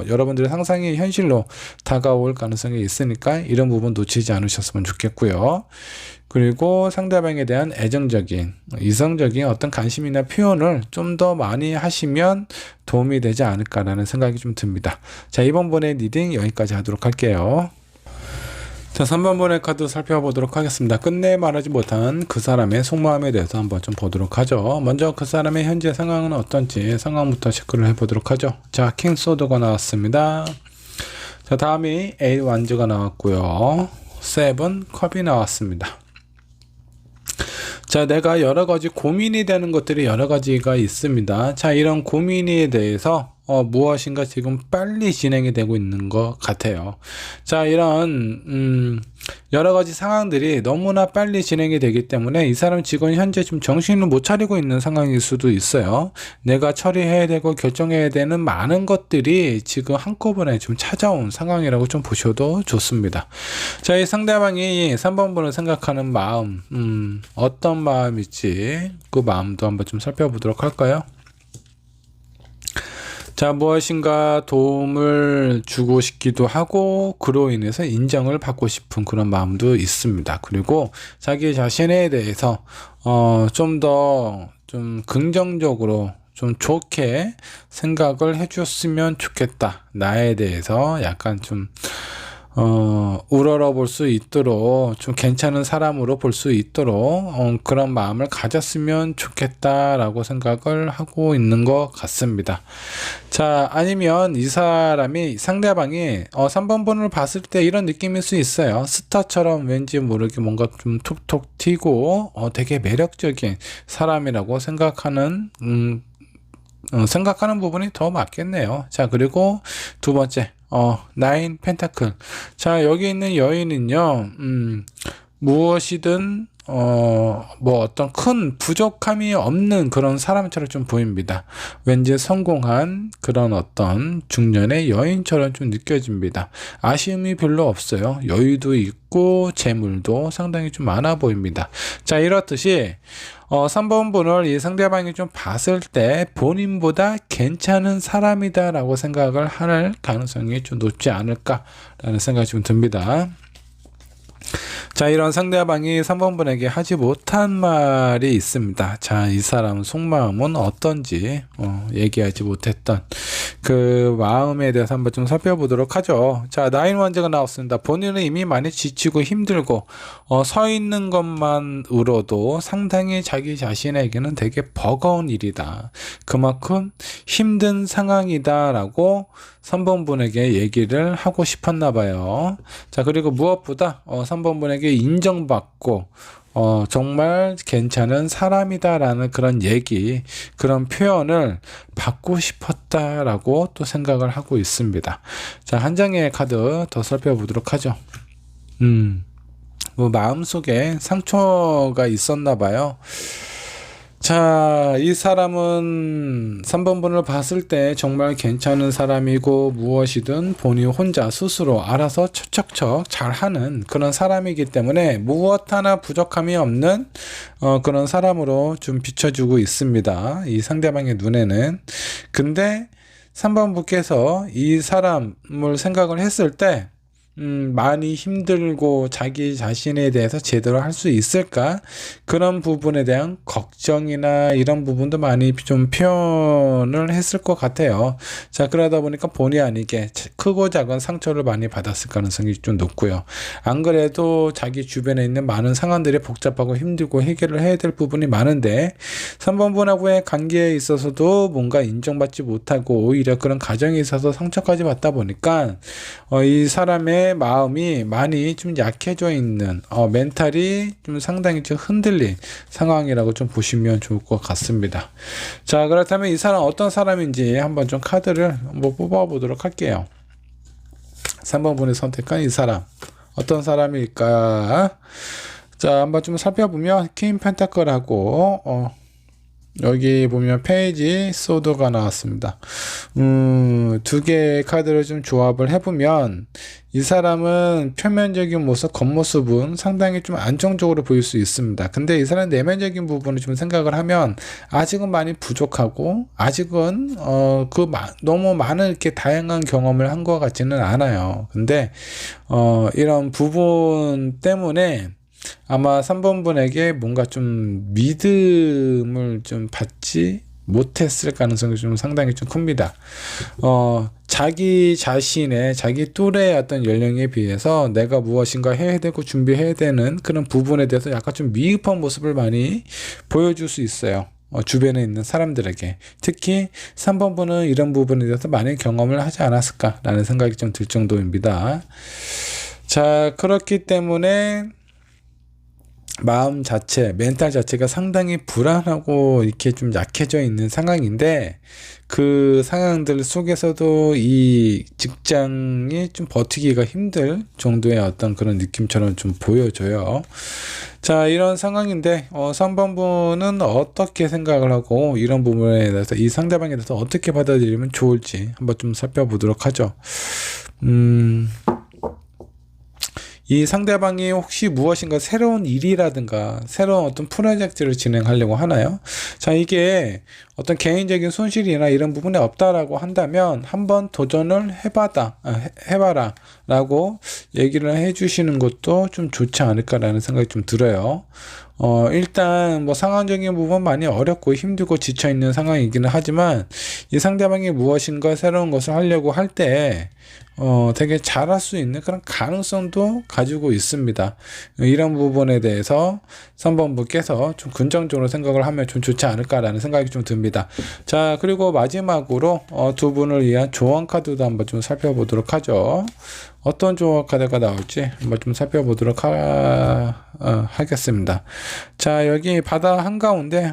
여러분들의 상상이 현실로 다가올 가능성이 있으니까 이런 부분 놓치지 않으셨으면 좋겠고요. 그리고 상대방에 대한 애정적인, 이성적인 어떤 관심이나 표현을 좀 더 많이 하시면 도움이 되지 않을까라는 생각이 좀 듭니다. 자, 이번 번의 리딩 여기까지 하도록 할게요. 자, 3번 번의 카드 살펴보도록 하겠습니다. 끝내 말하지 못한 그 사람의 속마음에 대해서 한번 좀 보도록 하죠. 먼저 그 사람의 현재 상황은 어떤지 상황부터 체크를 해보도록 하죠. 자, 킹 소드가 나왔습니다. 자, 다음이 8 완즈가 나왔고요. 7 컵이 나왔습니다. 자, 내가 여러 가지 고민이 되는 것들이 여러 가지가 있습니다. 자, 이런 고민에 대해서 무엇인가 지금 빨리 진행이 되고 있는 것 같아요. 자, 이런 여러 가지 상황들이 너무나 빨리 진행이 되기 때문에 이 사람 지금 현재 좀 정신을 못 차리고 있는 상황일 수도 있어요. 내가 처리해야 되고 결정해야 되는 많은 것들이 지금 한꺼번에 좀 찾아온 상황이라고 좀 보셔도 좋습니다. 자, 이 상대방이 3번 분을 생각하는 마음, 어떤 마음일지 그 마음도 한번 좀 살펴보도록 할까요? 자, 무엇인가 도움을 주고 싶기도 하고 그로 인해서 인정을 받고 싶은 그런 마음도 있습니다. 그리고 자기 자신에 대해서 좀 더 좀 긍정적으로 좀 좋게 생각을 해줬으면 좋겠다. 나에 대해서 약간 좀 우러러 볼 수 있도록 좀 괜찮은 사람으로 볼 수 있도록 그런 마음을 가졌으면 좋겠다라고 생각을 하고 있는 것 같습니다. 자, 아니면 이 사람이 상대방이 3번 분을 봤을 때 이런 느낌일 수 있어요. 스타처럼 왠지 모르게 뭔가 좀 톡톡 튀고 되게 매력적인 사람이라고 생각하는 부분이 더 맞겠네요. 자, 그리고 두 번째, 나인 펜타클. 자, 여기 있는 여인은요, 무엇이든, 뭐 어떤 큰 부족함이 없는 그런 사람처럼 좀 보입니다. 왠지 성공한 그런 어떤 중년의 여인처럼 좀 느껴집니다. 아쉬움이 별로 없어요. 여유도 있고, 재물도 상당히 좀 많아 보입니다. 자, 이렇듯이, 3번 분을 이 상대방이 좀 봤을 때 본인보다 괜찮은 사람이다라고 생각을 할 가능성이 좀 높지 않을까라는 생각이 좀 듭니다. 자, 이런 상대방이 3번 분에게 하지 못한 말이 있습니다. 자, 이 사람 속마음은 어떤지 얘기하지 못했던 그 마음에 대해서 한번 좀 살펴보도록 하죠. 자, 나인 원제가 나왔습니다. 본인은 이미 많이 지치고 힘들고 서 있는 것만으로도 상당히 자기 자신에게는 되게 버거운 일이다. 그만큼 힘든 상황이다 라고 3번 분에게 얘기를 하고 싶었나 봐요. 자, 그리고 무엇보다 3번 분에게 인정받고 정말 괜찮은 사람이다라는 그런 얘기, 그런 표현을 받고 싶었다라고 또 생각을 하고 있습니다. 자, 한 장의 카드 더 살펴보도록 하죠. 뭐 마음속에 상처가 있었나 봐요. 자, 이 사람은 3번 분을 봤을 때 정말 괜찮은 사람이고 무엇이든 본인 혼자 스스로 알아서 척척척 잘하는 그런 사람이기 때문에 무엇 하나 부족함이 없는 그런 사람으로 좀 비춰주고 있습니다. 이 상대방의 눈에는. 근데 3번 분께서 이 사람을 생각을 했을 때 많이 힘들고 자기 자신에 대해서 제대로 할 수 있을까? 그런 부분에 대한 걱정이나 이런 부분도 많이 좀 표현을 했을 것 같아요. 자, 그러다 보니까 본의 아니게 크고 작은 상처를 많이 받았을 가능성이 좀 높고요. 안 그래도 자기 주변에 있는 많은 상황들이 복잡하고 힘들고 해결을 해야 될 부분이 많은데 3번 분하고의 관계에 있어서도 뭔가 인정받지 못하고 오히려 그런 가정에 있어서 상처까지 받다 보니까 이 사람의 마음이 많이 좀 약해져 있는 멘탈이 좀 상당히 좀 흔들린 상황이라고 좀 보시면 좋을 것 같습니다. 자, 그렇다면 이 사람 어떤 사람인지 한번 좀 카드를 한번 뽑아 보도록 할게요. 3번 분이 선택한 이 사람 어떤 사람일까? 자, 한번 좀 살펴보면 퀸 펜타클하고 여기 보면 페이지 소드가 나왔습니다. 두 개의 카드를 좀 조합을 해보면 이 사람은 표면적인 모습, 겉모습은 상당히 좀 안정적으로 보일 수 있습니다. 근데 이 사람 내면적인 부분을 좀 생각을 하면 아직은 많이 부족하고 아직은 너무 많은 이렇게 다양한 경험을 한 것 같지는 않아요. 근데 이런 부분 때문에 아마 3번 분에게 뭔가 좀 믿음을 좀 받지 못했을 가능성이 좀 상당히 좀 큽니다. 자기 자신의 자기 또래의 어떤 연령에 비해서 내가 무엇인가 해야 되고 준비해야 되는 그런 부분에 대해서 약간 좀 미흡한 모습을 많이 보여줄 수 있어요. 주변에 있는 사람들에게. 특히 3번 분은 이런 부분에 대해서 많은 경험을 하지 않았을까라는 생각이 좀 들 정도입니다. 자, 그렇기 때문에 마음 자체, 멘탈 자체가 상당히 불안하고 이렇게 좀 약해져 있는 상황인데 그 상황들 속에서도 이 직장이 좀 버티기가 힘들 정도의 어떤 그런 느낌처럼 좀 보여져요. 자, 이런 상황인데 3번 분은 어떻게 생각을 하고 이런 부분에 대해서 이 상대방에 대해서 어떻게 받아들이면 좋을지 한번 좀 살펴보도록 하죠. 이 상대방이 혹시 무엇인가 새로운 일이라든가 새로운 어떤 프로젝트를 진행하려고 하나요? 자, 이게 어떤 개인적인 손실이나 이런 부분이 없다라고 한다면 한번 도전을 해봐라 라고 얘기를 해주시는 것도 좀 좋지 않을까라는 생각이 좀 들어요. 일단 뭐 상황적인 부분 많이 어렵고 힘들고 지쳐있는 상황이기는 하지만 이 상대방이 무엇인가 새로운 것을 하려고 할 때 되게 잘할 수 있는 그런 가능성도 가지고 있습니다. 이런 부분에 대해서 3번분께서 좀 긍정적으로 생각을 하면 좀 좋지 않을까라는 생각이 좀 듭니다. 자, 그리고 마지막으로 두 분을 위한 조언 카드도 한번 좀 살펴보도록 하죠. 어떤 조언 카드가 나올지 한번 좀 살펴보도록 하겠습니다. 자, 여기 바다 한가운데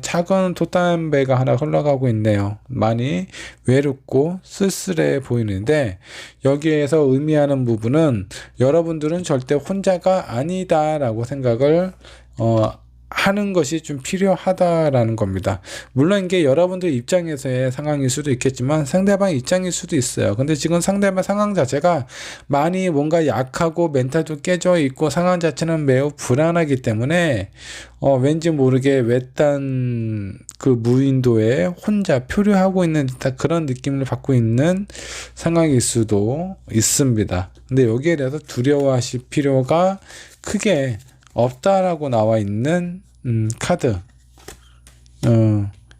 작은 돛담배가 하나 흘러가고 있네요. 많이 외롭고 쓸쓸해 보이는데, 여기에서 의미하는 부분은 여러분들은 절대 혼자가 아니다라고 생각을 하는 것이 좀 필요하다라는 겁니다. 물론 이게 여러분들 입장에서의 상황일 수도 있겠지만 상대방 입장일 수도 있어요. 근데 지금 상대방 상황 자체가 많이 뭔가 약하고 멘탈도 깨져 있고 상황 자체는 매우 불안하기 때문에 왠지 모르게 외딴 그 무인도에 혼자 표류하고 있는 듯한 그런 느낌을 받고 있는 상황일 수도 있습니다. 근데 여기에 대해서 두려워하실 필요가 크게 없다라고 나와 있는 카드.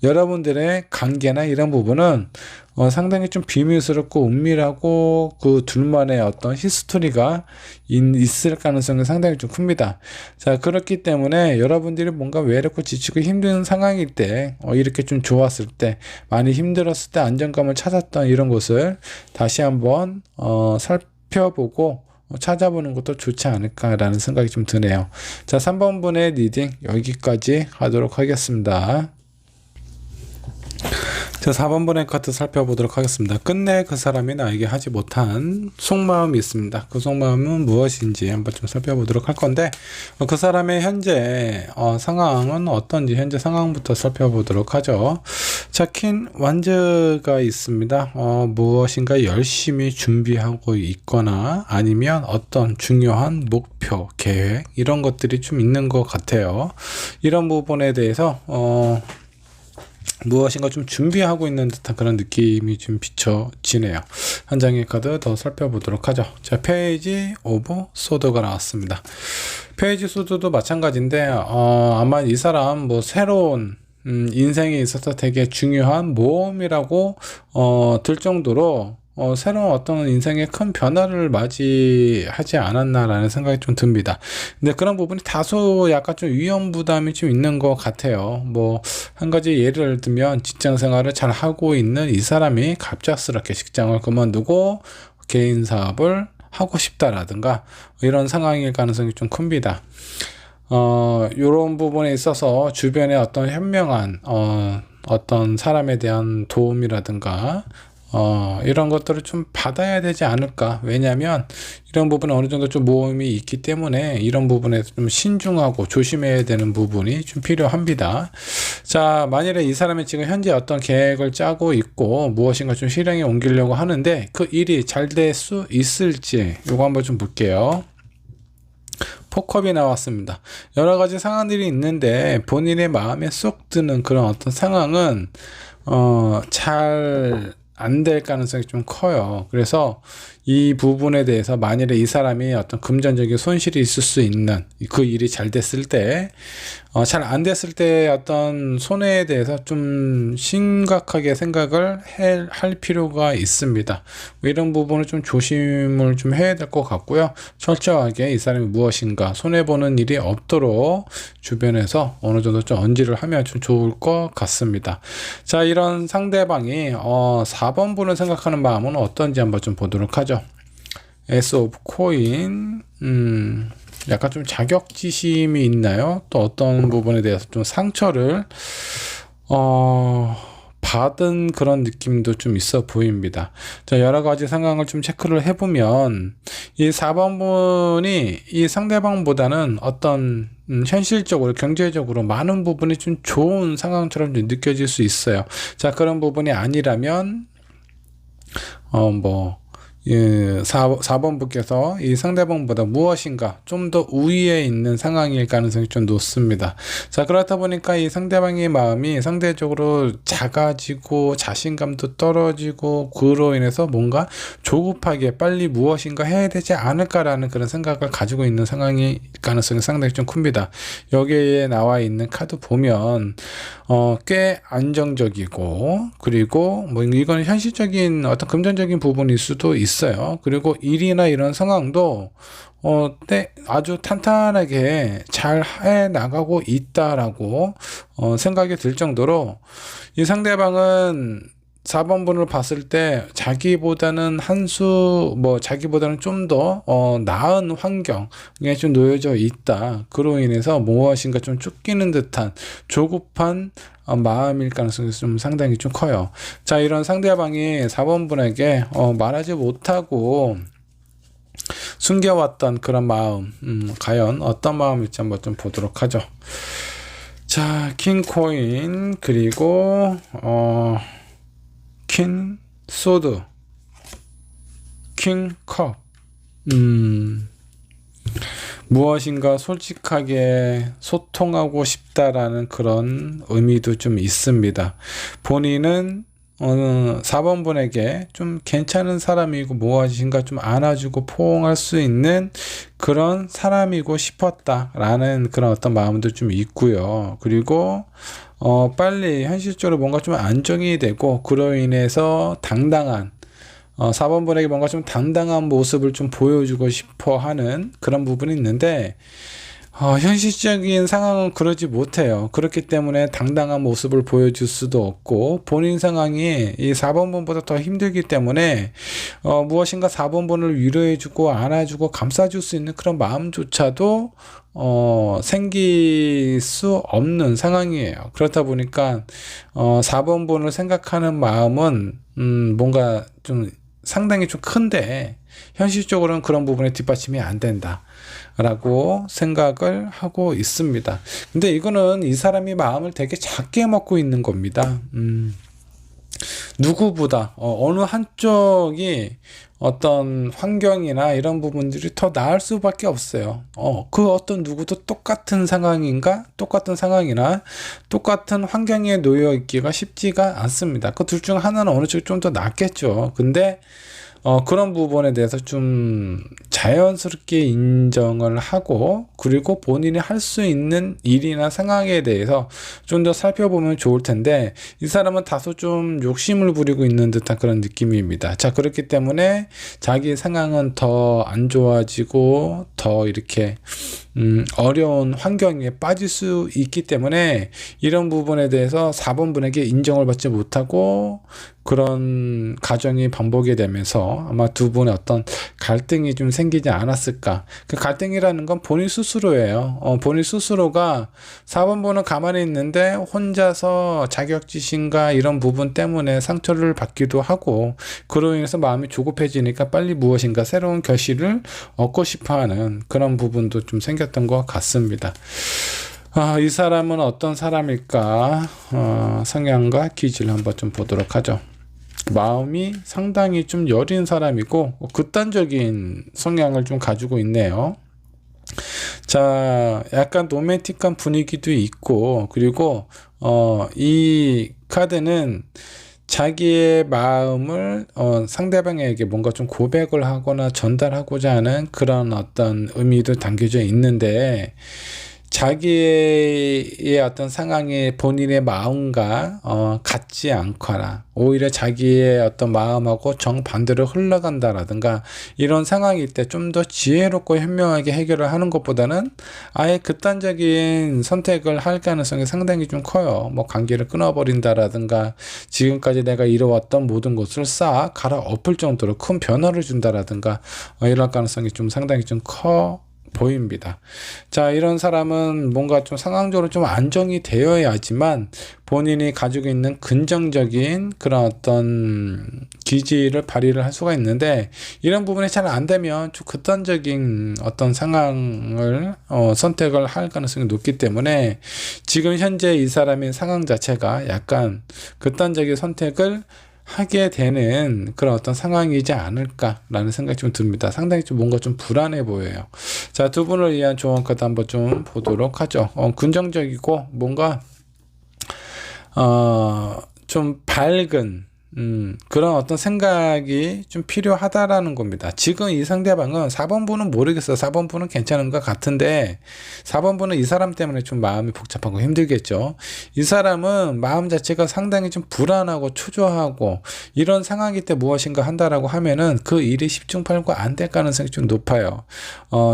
여러분들의 관계나 이런 부분은 상당히 좀 비밀스럽고 은밀하고 그 둘만의 어떤 히스토리가 있을 가능성이 상당히 좀 큽니다. 자, 그렇기 때문에 여러분들이 뭔가 외롭고 지치고 힘든 상황일 때 이렇게 좀 좋았을 때, 많이 힘들었을 때 안정감을 찾았던 이런 것을 다시 한번 살펴보고 찾아보는 것도 좋지 않을까라는 생각이 좀 드네요. 자, 3번분의 리딩 여기까지 하도록 하겠습니다. 자, 4번분의 카드 살펴보도록 하겠습니다. 끝내 그 사람이 나에게 하지 못한 속마음이 있습니다. 그 속마음은 무엇인지 한번 좀 살펴보도록 할 건데, 그 사람의 현재 상황은 어떤지 현재 상황부터 살펴보도록 하죠. 자, 퀸 완즈가 있습니다. 무엇인가 열심히 준비하고 있거나 아니면 어떤 중요한 목표, 계획 이런 것들이 좀 있는 것 같아요. 이런 부분에 대해서 무엇인가 좀 준비하고 있는 듯한 그런 느낌이 좀 비춰지네요. 한 장의 카드 더 살펴보도록 하죠. 자, 페이지 오브 소드가 나왔습니다. 페이지 소드도 마찬가지인데 아마 이 사람 새로운 인생에 있어서 되게 중요한 모험이라고 들 정도로 새로운 어떤 인생의 큰 변화를 맞이하지 않았나라는 생각이 좀 듭니다. 근데 그런 부분이 다소 약간 좀 위험 부담이 좀 있는 것 같아요. 한 가지 예를 들면 직장 생활을 잘 하고 있는 이 사람이 갑작스럽게 직장을 그만두고 개인 사업을 하고 싶다라든가 이런 상황일 가능성이 좀 큽니다. 이런 부분에 있어서 주변에 어떤 현명한 어떤 사람에 대한 도움이라든가 이런 것들을 좀 받아야 되지 않을까. 왜냐하면 이런 부분은 어느 정도 좀 모험이 있기 때문에 이런 부분에 좀 신중하고 조심해야 되는 부분이 좀 필요합니다. 자, 만일에 이 사람이 지금 현재 어떤 계획을 짜고 있고 무엇인가 좀 실행에 옮기려고 하는데 그 일이 잘 될 수 있을지 이거 한번 좀 볼게요. 포컵이 나왔습니다. 여러 가지 상황들이 있는데 본인의 마음에 쏙 드는 그런 어떤 상황은 잘 안 될 가능성이 좀 커요. 그래서 이 부분에 대해서 만일에 이 사람이 어떤 금전적인 손실이 있을 수 있는 그 일이 잘 됐을 때, 잘 안 됐을 때 어떤 손해에 대해서 좀 심각하게 생각을 할 필요가 있습니다. 이런 부분을 좀 조심을 좀 해야 될 것 같고요. 철저하게 이 사람이 무엇인가 손해보는 일이 없도록 주변에서 어느 정도 좀 언지를 하면 좀 좋을 것 같습니다. 자, 이런 상대방이 4번 분을 생각하는 마음은 어떤지 한번 좀 보도록 하죠. 에스 오브 코인, 약간 좀 자격지심이 있나요? 또 어떤 부분에 대해서 좀 상처를 받은 그런 느낌도 좀 있어 보입니다. 자, 여러 가지 상황을 좀 체크를 해보면 이 4번 분이 이 상대방보다는 어떤 현실적으로 경제적으로 많은 부분이 좀 좋은 상황처럼 좀 느껴질 수 있어요. 자, 그런 부분이 아니라면 예, 4번부께서 이 상대방보다 무엇인가 좀 더 우위에 있는 상황일 가능성이 좀 높습니다. 자, 그렇다 보니까 이 상대방의 마음이 상대적으로 작아지고 자신감도 떨어지고 그로 인해서 뭔가 조급하게 빨리 무엇인가 해야 되지 않을까라는 그런 생각을 가지고 있는 상황일 가능성이 상당히 좀 큽니다. 여기에 나와 있는 카드 보면 꽤 안정적이고, 그리고 뭐 이건 현실적인 어떤 금전적인 부분일 수도 있어요. 그리고 일이나 이런 상황도 아주 탄탄하게 잘 해 나가고 있다라고 생각이 들 정도로 이 상대방은 4번 분을 봤을 때 자기보다는 자기보다는 좀 더 나은 환경에 좀 놓여져 있다. 그로 인해서 무엇인가 좀 쫓기는 듯한 조급한 마음일 가능성이 좀 상당히 좀 커요. 자, 이런 상대방이 4번 분에게 말하지 못하고 숨겨왔던 그런 마음, 과연 어떤 마음일지 한번 좀 보도록 하죠. 자, 킹 코인, 그리고 퀸 소드, 킹 컵. 무엇인가 솔직하게 소통하고 싶다라는 그런 의미도 좀 있습니다. 본인은 4번 분에게 좀 괜찮은 사람이고 무엇인가 좀 안아주고 포옹할 수 있는 그런 사람이고 싶었다라는 그런 어떤 마음도 좀 있고요. 그리고 빨리 현실적으로 뭔가 좀 안정이 되고 그로 인해서 당당한 4번 분에게 뭔가 좀 당당한 모습을 좀 보여주고 싶어 하는 그런 부분이 있는데 현실적인 상황은 그러지 못해요. 그렇기 때문에 당당한 모습을 보여줄 수도 없고 본인 상황이 이 4번 분보다 더 힘들기 때문에 무엇인가 4번 분을 위로해주고 안아주고 감싸줄 수 있는 그런 마음조차도 생길 수 없는 상황이에요. 그렇다 보니까 4번 분을 생각하는 마음은 뭔가 좀 상당히 좀 큰데 현실적으로는 그런 부분에 뒷받침이 안 된다 라고 생각을 하고 있습니다. 근데 이거는 이 사람이 마음을 되게 작게 먹고 있는 겁니다. 누구보다 어느 한쪽이 어떤 환경이나 이런 부분들이 더 나을 수밖에 없어요. 그 어떤 누구도 똑같은 상황이나 똑같은 환경에 놓여 있기가 쉽지가 않습니다. 그 둘 중 하나는 어느 쪽이 좀 더 낫겠죠. 근데 그런 부분에 대해서 좀 자연스럽게 인정을 하고 그리고 본인이 할 수 있는 일이나 상황에 대해서 좀 더 살펴보면 좋을 텐데 이 사람은 다소 좀 욕심을 부리고 있는 듯한 그런 느낌입니다. 자, 그렇기 때문에 자기 상황은 더 안 좋아지고 더 이렇게 어려운 환경에 빠질 수 있기 때문에 이런 부분에 대해서 4번 분에게 인정을 받지 못하고 그런 가정이 반복이 되면서 아마 두 분의 어떤 갈등이 좀 생기지 않았을까. 그 갈등이라는 건 본인 스스로예요. 본인 스스로가 4번 분은 가만히 있는데 혼자서 자격지심과 이런 부분 때문에 상처를 받기도 하고 그로 인해서 마음이 조급해지니까 빨리 무엇인가 새로운 결실을 얻고 싶어하는 그런 부분도 좀 생겼던 것 같습니다. 이 사람은 어떤 사람일까? 성향과 기질을 한번 좀 보도록 하죠. 마음이 상당히 좀 여린 사람이고 극단적인 성향을 좀 가지고 있네요. 자, 약간 로맨틱한 분위기도 있고 그리고 이 카드는 자기의 마음을 상대방에게 뭔가 좀 고백을 하거나 전달하고자 하는 그런 어떤 의미도 담겨져 있는데 자기의 어떤 상황이 본인의 마음과 같지 않거나 오히려 자기의 어떤 마음하고 정반대로 흘러간다라든가 이런 상황일 때 좀 더 지혜롭고 현명하게 해결을 하는 것보다는 아예 극단적인 선택을 할 가능성이 상당히 좀 커요. 뭐 관계를 끊어버린다라든가 지금까지 내가 이뤄왔던 모든 것을 싹 갈아엎을 정도로 큰 변화를 준다라든가 이런 가능성이 좀 상당히 좀 커 보입니다. 자, 이런 사람은 뭔가 좀 상황적으로 좀 안정이 되어야지만 본인이 가지고 있는 긍정적인 그런 어떤 기질을 발휘를 할 수가 있는데 이런 부분이 잘 안 되면 좀 극단적인 어떤 상황을 선택을 할 가능성이 높기 때문에 지금 현재 이 사람의 상황 자체가 약간 극단적인 선택을 하게 되는 그런 어떤 상황이지 않을까라는 생각이 좀 듭니다. 상당히 좀 뭔가 좀 불안해 보여요. 자, 두 분을 위한 조언 카드 한번 좀 보도록 하죠. 긍정적이고 뭔가 좀 밝은 그런 어떤 생각이 좀 필요하다라는 겁니다. 지금 이 상대방은 4번분은 모르겠어요. 4번분은 괜찮은 것 같은데 4번분은 이 사람 때문에 좀 마음이 복잡하고 힘들겠죠. 이 사람은 마음 자체가 상당히 좀 불안하고 초조하고 이런 상황일 때 무엇인가 한다라고 하면은 그 일이 십중팔구 안 될 가능성이 좀 높아요.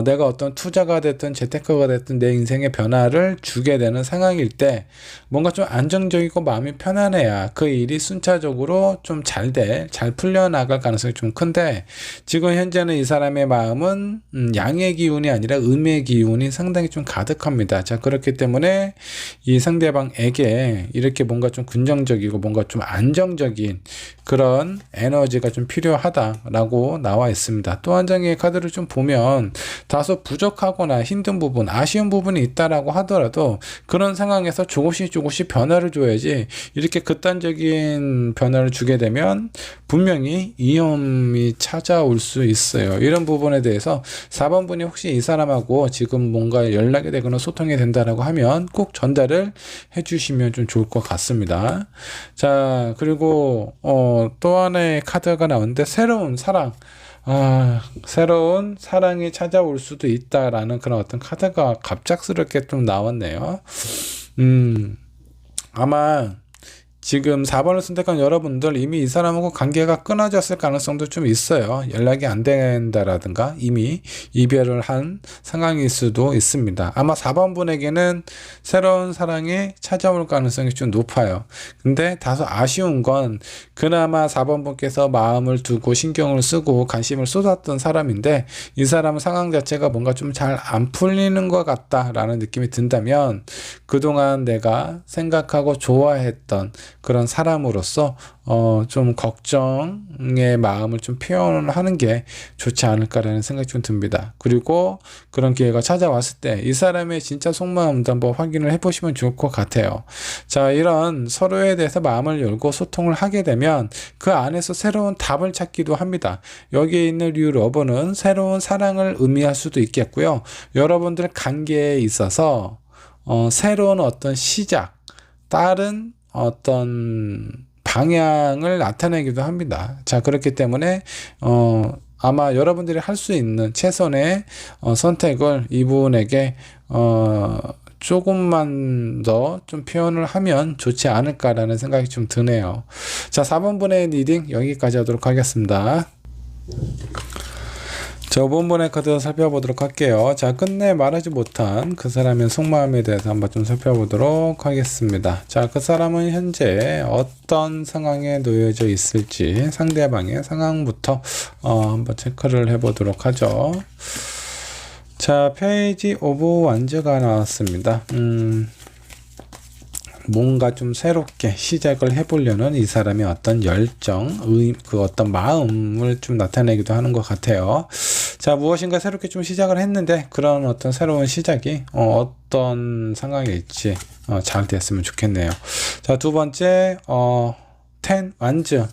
내가 어떤 투자가 됐든 재테크가 됐든 내 인생의 변화를 주게 되는 상황일 때 뭔가 좀 안정적이고 마음이 편안해야 그 일이 순차적으로 좀 잘 풀려나갈 가능성이 좀 큰데 지금 현재는 이 사람의 마음은 양의 기운이 아니라 음의 기운이 상당히 좀 가득합니다. 자, 그렇기 때문에 이 상대방에게 이렇게 뭔가 좀 긍정적이고 뭔가 좀 안정적인 그런 에너지가 좀 필요하다라고 나와 있습니다. 또 한 장의 카드를 좀 보면 다소 부족하거나 힘든 부분, 아쉬운 부분이 있다라고 하더라도 그런 상황에서 조금씩 변화를 줘야지 이렇게 극단적인 변화를 주게 되면 분명히 위험이 찾아올 수 있어요. 이런 부분에 대해서 4번분이 혹시 이 사람하고 지금 뭔가 연락이 되거나 소통이 된다라고 하면 꼭 전달을 해주시면 좀 좋을 것 같습니다. 자, 그리고 또 하나의 카드가 나오는데 새로운 사랑. 새로운 사랑이 찾아올 수도 있다라는 그런 어떤 카드가 갑작스럽게 좀 나왔네요. 아마 지금 4번을 선택한 여러분들 이미 이 사람하고 관계가 끊어졌을 가능성도 좀 있어요. 연락이 안 된다라든가 이미 이별을 한 상황일 수도 있습니다. 아마 4번 분에게는 새로운 사랑이 찾아올 가능성이 좀 높아요. 근데 다소 아쉬운 건 그나마 4번 분께서 마음을 두고 신경을 쓰고 관심을 쏟았던 사람인데 이 사람 상황 자체가 뭔가 좀 잘 안 풀리는 것 같다라는 느낌이 든다면 그동안 내가 생각하고 좋아했던 그런 사람으로서 좀 걱정의 마음을 좀 표현하는 게 좋지 않을까라는 생각이 좀 듭니다. 그리고 그런 기회가 찾아왔을 때 이 사람의 진짜 속마음도 한번 확인을 해보시면 좋을 것 같아요. 자, 이런 서로에 대해서 마음을 열고 소통을 하게 되면 그 안에서 새로운 답을 찾기도 합니다. 여기에 있는 류 러버는 새로운 사랑을 의미할 수도 있겠고요. 여러분들 관계에 있어서 새로운 어떤 시작, 다른 어떤 방향을 나타내기도 합니다. 자, 그렇기 때문에 아마 여러분들이 할 수 있는 최선의 선택을 이분에게 조금만 더 좀 표현을 하면 좋지 않을까라는 생각이 좀 드네요. 자, 4번분의 리딩 여기까지 하도록 하겠습니다. 자, 5번분의 카드 살펴보도록 할게요. 자, 끝내 말하지 못한 그 사람의 속마음에 대해서 한번 좀 살펴보도록 하겠습니다. 자, 그 사람은 현재 어떤 상황에 놓여져 있을지 상대방의 상황부터 한번 체크를 해보도록 하죠. 자, 페이지 오브 완즈가 나왔습니다. 뭔가 좀 새롭게 시작을 해보려는 이 사람의 어떤 열정, 그 어떤 마음을 좀 나타내기도 하는 것 같아요. 자, 무엇인가 새롭게 좀 시작을 했는데 그런 어떤 새로운 시작이 어떤 상황일지 잘 됐으면 좋겠네요. 자, 두 번째 10 완즈.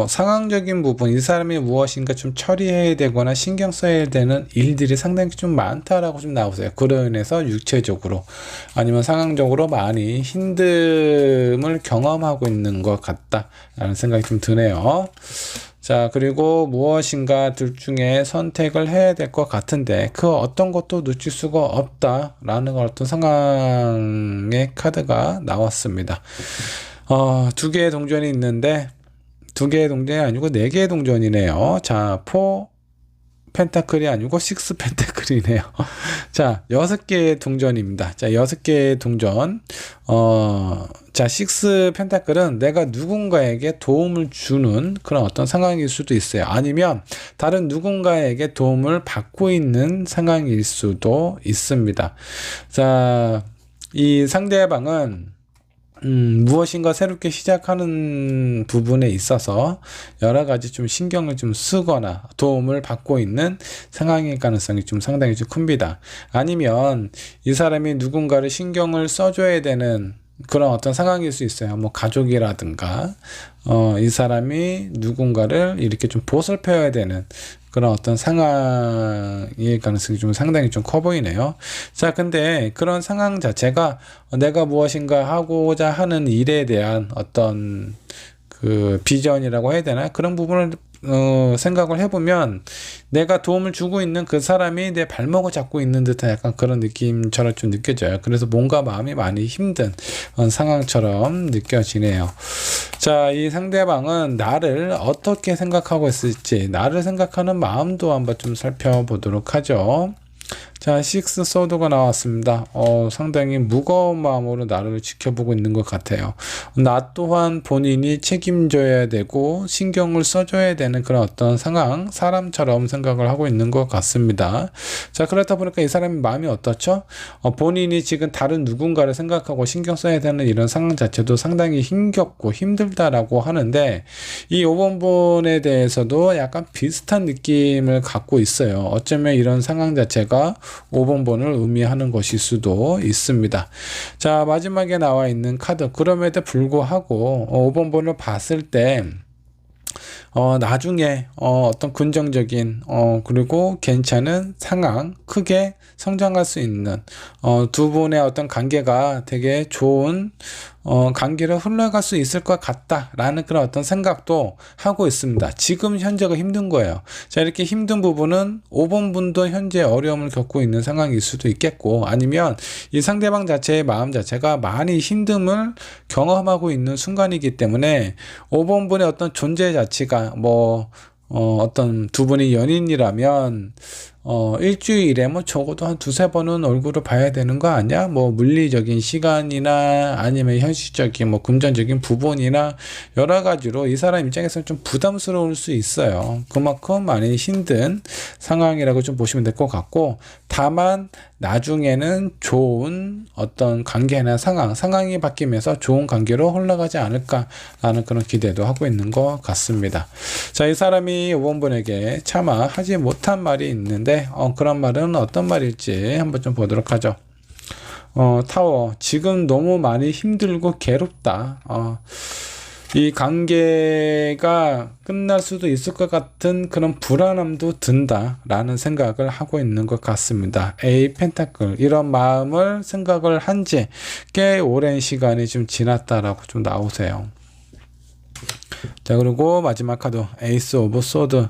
상황적인 부분, 이 사람이 무엇인가 좀 처리해야 되거나 신경 써야 되는 일들이 상당히 좀 많다라고 좀 나오세요. 그로 인해서 육체적으로 아니면 상황적으로 많이 힘듦을 경험하고 있는 것 같다라는 생각이 좀 드네요. 자, 그리고 무엇인가 둘 중에 선택을 해야 될 것 같은데 그 어떤 것도 놓칠 수가 없다라는 어떤 상황의 카드가 나왔습니다. 두 개의 동전이 있는데 두 개의 동전이 아니고 네 개의 동전이네요. 자, 4 펜타클이 아니고 6 펜타클이네요. 자, 6개의 동전입니다. 자, 6개의 동전. 자, 6 펜타클은 내가 누군가에게 도움을 주는 그런 어떤 상황일 수도 있어요. 아니면 다른 누군가에게 도움을 받고 있는 상황일 수도 있습니다. 자, 이 상대방은 무엇인가 새롭게 시작하는 부분에 있어서 여러 가지 좀 신경을 좀 쓰거나 도움을 받고 있는 상황일 가능성이 좀 상당히 좀 큽니다. 아니면 이 사람이 누군가를 신경을 써줘야 되는 그런 어떤 상황일 수 있어요. 뭐 가족이라든가 이 사람이 누군가를 이렇게 좀 보살펴야 되는 그런 어떤 상황일 가능성이 좀 상당히 좀 커 보이네요. 자, 근데 그런 상황 자체가 내가 무엇인가 하고자 하는 일에 대한 어떤 그 비전이라고 해야 되나? 그런 부분을 생각을 해보면 내가 도움을 주고 있는 그 사람이 내 발목을 잡고 있는 듯한 약간 그런 느낌처럼 좀 느껴져요. 그래서 뭔가 마음이 많이 힘든 상황처럼 느껴지네요. 자, 이 상대방은 나를 어떻게 생각하고 있을지, 나를 생각하는 마음도 한번 좀 살펴보도록 하죠. 자, 식스 소드가 나왔습니다. 상당히 무거운 마음으로 나를 지켜보고 있는 것 같아요. 나 또한 본인이 책임져야 되고 신경을 써줘야 되는 그런 어떤 상황, 사람처럼 생각을 하고 있는 것 같습니다. 자, 그렇다 보니까 이 사람의 마음이 어떻죠? 본인이 지금 다른 누군가를 생각하고 신경 써야 되는 이런 상황 자체도 상당히 힘겹고 힘들다라고 하는데, 이 5번 분에 대해서도 약간 비슷한 느낌을 갖고 있어요. 어쩌면 이런 상황 자체가 5번 번을 의미하는 것일 수도 있습니다. 자, 마지막에 나와 있는 카드, 그럼에도 불구하고 5번 번을 봤을 때 나중에 어떤 긍정적인 그리고 괜찮은 상황, 크게 성장할 수 있는 두 분의 어떤 관계가 되게 좋은 관계로 흘러갈 수 있을 것 같다라는 그런 어떤 생각도 하고 있습니다. 지금 현재가 힘든 거예요. 자, 이렇게 힘든 부분은 5번 분도 현재 어려움을 겪고 있는 상황일 수도 있겠고, 아니면 이 상대방 자체의 마음 자체가 많이 힘듦을 경험하고 있는 순간이기 때문에 5번 분의 어떤 존재 자체가 어떤 두 분이 연인이라면 일주일에 뭐 적어도 한 두세 번은 얼굴을 봐야 되는 거 아니야? 뭐 물리적인 시간이나 아니면 현실적인 뭐 금전적인 부분이나 여러 가지로 이 사람 입장에서는 좀 부담스러울 수 있어요. 그만큼 많이 힘든 상황이라고 좀 보시면 될 것 같고, 다만 나중에는 좋은 어떤 관계나 상황이 바뀌면서 좋은 관계로 흘러가지 않을까라는 그런 기대도 하고 있는 것 같습니다. 자, 이 사람이 5번 분에게 차마 하지 못한 말이 있는데, 그런 말은 어떤 말일지 한번 좀 보도록 하죠. 타워, 지금 너무 많이 힘들고 괴롭다. 이 관계가 끝날 수도 있을 것 같은 그런 불안함도 든다라는 생각을 하고 있는 것 같습니다. A 펜타클, 이런 마음을 생각을 한 지 꽤 오랜 시간이 좀 지났다라고 좀 나오세요. 자, 그리고 마지막 카드 에이스 오브 소드.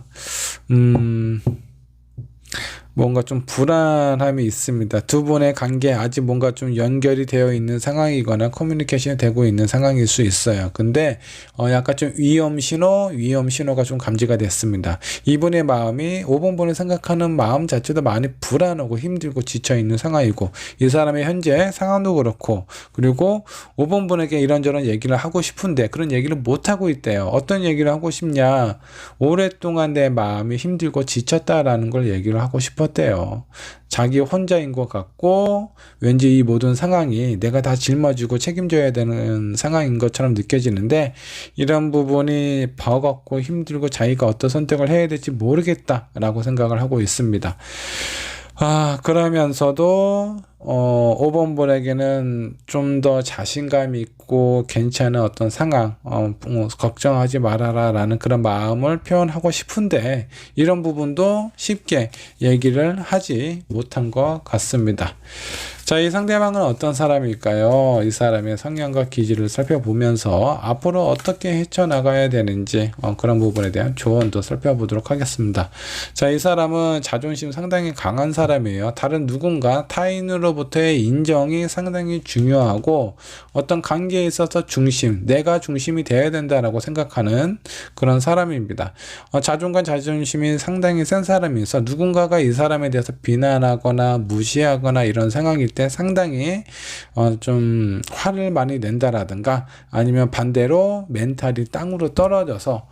뭔가 좀 불안함이 있습니다. 두 분의 관계 아직 뭔가 좀 연결이 되어 있는 상황이거나 커뮤니케이션이 되고 있는 상황일 수 있어요. 근데 약간 좀 위험 신호가 좀 감지가 됐습니다. 이분의 마음이 5번 분을 생각하는 마음 자체도 많이 불안하고 힘들고 지쳐 있는 상황이고, 이 사람의 현재 상황도 그렇고, 그리고 5번 분에게 이런저런 얘기를 하고 싶은데 그런 얘기를 못 하고 있대요. 어떤 얘기를 하고 싶냐? 오랫동안 내 마음이 힘들고 지쳤다라는 걸 얘기를 하고 싶었대요. 자기 혼자인 것 같고, 왠지 이 모든 상황이 내가 다 짊어지고 책임져야 되는 상황인 것처럼 느껴지는데, 이런 부분이 버겁고 힘들고 자기가 어떤 선택을 해야 될지 모르겠다라고 생각을 하고 있습니다. 그러면서도 5번 분에게는 좀 더 자신감 있고 괜찮은 어떤 상황, 걱정하지 말아라 라는 그런 마음을 표현하고 싶은데, 이런 부분도 쉽게 얘기를 하지 못한 것 같습니다. 자, 이 상대방은 어떤 사람일까요? 이 사람의 성향과 기질을 살펴보면서 앞으로 어떻게 헤쳐나가야 되는지 그런 부분에 대한 조언도 살펴보도록 하겠습니다. 자, 이 사람은 자존심 상당히 강한 사람이에요. 다른 누군가 타인으로부터의 인정이 상당히 중요하고, 어떤 관계에 있어서 내가 중심이 되어야 된다라고 생각하는 그런 사람입니다. 자존심이 상당히 센 사람이어서 누군가가 이 사람에 대해서 비난하거나 무시하거나 이런 상황일 때 상당히 좀 화를 많이 낸다라든가, 아니면 반대로 멘탈이 땅으로 떨어져서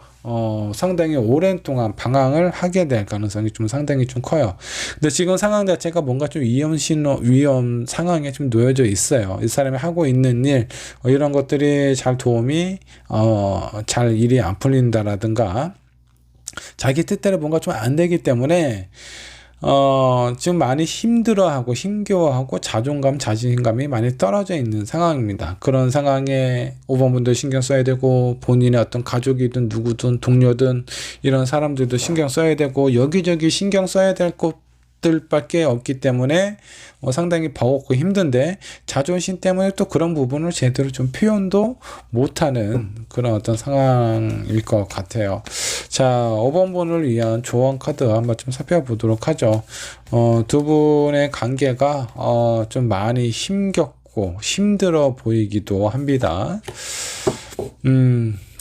상당히 오랜 동안 방황을 하게 될 가능성이 좀 상당히 좀 커요. 근데 지금 상황 자체가 뭔가 좀 위험 상황에 좀 놓여져 있어요. 이 사람이 하고 있는 일, 이런 것들이 잘 잘 일이 안 풀린다라든가, 자기 뜻대로 뭔가 좀 안 되기 때문에 지금 많이 힘들어하고 힘겨워하고 자존감, 자신감이 많이 떨어져 있는 상황입니다. 그런 상황에 5번 분도 신경 써야 되고, 본인의 어떤 가족이든 누구든 동료든 이런 사람들도 신경 써야 되고, 여기저기 신경 써야 될 것들밖에 없기 때문에 상당히 버겁고 힘든데, 자존심 때문에 또 그런 부분을 제대로 좀 표현도 못하는 그런 어떤 상황일 것 같아요. 자, 5번 분을 위한 조언 카드 한번 좀 살펴보도록 하죠. 두 분의 관계가 좀 많이 힘겹고 힘들어 보이기도 합니다.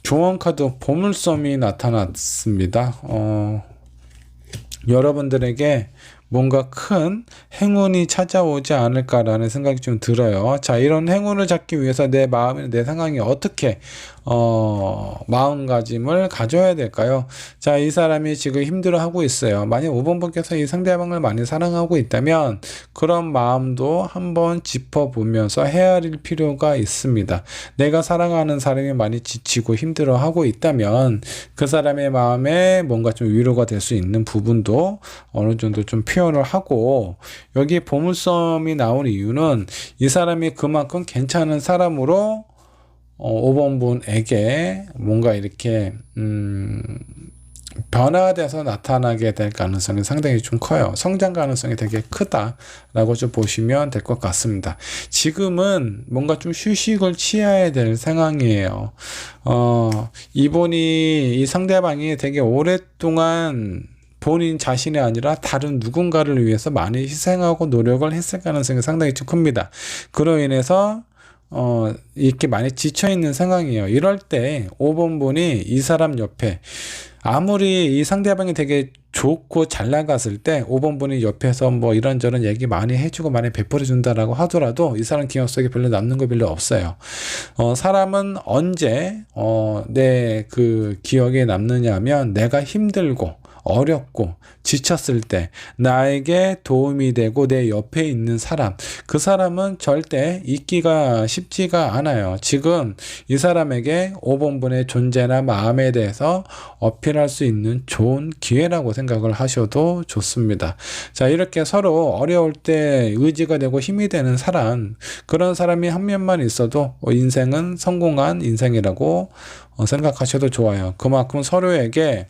조언 카드 보물섬이 나타났습니다. 여러분들에게 뭔가 큰 행운이 찾아오지 않을까라는 생각이 좀 들어요. 자, 이런 행운을 잡기 위해서 내 마음이나 내 상황이 어떻게 마음가짐을 가져야 될까요? 자, 이 사람이 지금 힘들어하고 있어요. 만약 5번 분께서 이 상대방을 많이 사랑하고 있다면 그런 마음도 한번 짚어보면서 헤아릴 필요가 있습니다. 내가 사랑하는 사람이 많이 지치고 힘들어하고 있다면 그 사람의 마음에 뭔가 좀 위로가 될 수 있는 부분도 어느 정도 좀 표현을 하고, 여기 보물섬이 나온 이유는 이 사람이 그만큼 괜찮은 사람으로 5번 분에게 뭔가 이렇게 변화돼서 나타나게 될 가능성이 상당히 좀 커요. 성장 가능성이 되게 크다라고 좀 보시면 될 것 같습니다. 지금은 뭔가 좀 휴식을 취해야 될 상황이에요. 이 상대방이 되게 오랫동안 본인 자신이 아니라 다른 누군가를 위해서 많이 희생하고 노력을 했을 가능성이 상당히 좀 큽니다. 그로 인해서 이렇게 많이 지쳐있는 상황이에요. 이럴 때 5번 분이 이 사람 옆에, 아무리 이 상대방이 되게 좋고 잘 나갔을 때 5번 분이 옆에서 뭐 이런저런 얘기 많이 해주고 많이 베풀어 준다라고 하더라도 이 사람 기억 속에 별로 남는 거 별로 없어요. 사람은 언제 내 그 기억에 남느냐 하면, 내가 힘들고 어렵고 지쳤을 때 나에게 도움이 되고 내 옆에 있는 사람, 그 사람은 절대 잊기가 쉽지가 않아요. 지금 이 사람에게 5번 분의 존재나 마음에 대해서 어필할 수 있는 좋은 기회라고 생각을 하셔도 좋습니다. 자, 이렇게 서로 어려울 때 의지가 되고 힘이 되는 사람, 그런 사람이 한 명만 있어도 인생은 성공한 인생이라고 생각하셔도 좋아요. 그만큼 서로에게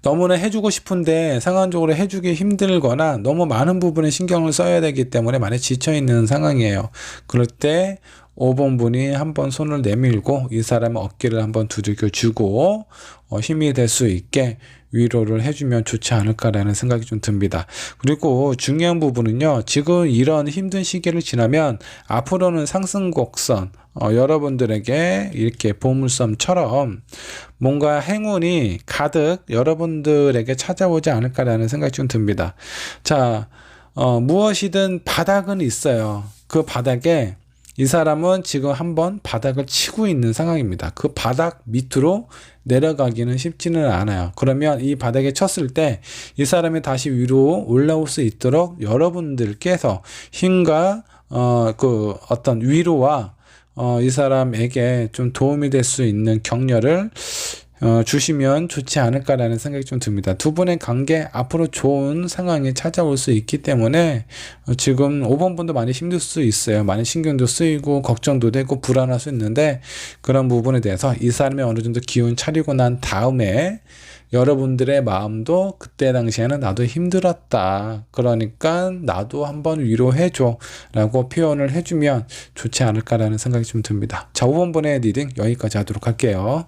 너무나 해주고 싶은데 상황적으로 해주기 힘들거나 너무 많은 부분에 신경을 써야 되기 때문에 많이 지쳐있는 상황이에요. 그럴 때 5번 분이 한번 손을 내밀고 이 사람의 어깨를 한번 두들겨 주고 힘이 될 수 있게 위로를 해주면 좋지 않을까라는 생각이 좀 듭니다. 그리고 중요한 부분은요, 지금 이런 힘든 시기를 지나면 앞으로는 상승 곡선, 여러분들에게 이렇게 보물섬처럼 뭔가 행운이 가득 여러분들에게 찾아오지 않을까라는 생각이 좀 듭니다. 자, 무엇이든 바닥은 있어요. 그 바닥에 이 사람은 지금 한번 바닥을 치고 있는 상황입니다. 그 바닥 밑으로 내려가기는 쉽지는 않아요. 그러면 이 바닥에 쳤을 때 이 사람이 다시 위로 올라올 수 있도록 여러분들께서 힘과 그 어떤 위로와 이 사람에게 좀 도움이 될 수 있는 격려를 주시면 좋지 않을까라는 생각이 좀 듭니다. 두 분의 관계 앞으로 좋은 상황이 찾아올 수 있기 때문에 지금 5번 분도 많이 힘들 수 있어요. 많이 신경도 쓰이고 걱정도 되고 불안할 수 있는데, 그런 부분에 대해서 이 사람이 어느 정도 기운 차리고 난 다음에 여러분들의 마음도 그때 당시에는 나도 힘들었다, 그러니까 나도 한번 위로해줘 라고 표현을 해주면 좋지 않을까라는 생각이 좀 듭니다. 자, 5번 분의 리딩 여기까지 하도록 할게요.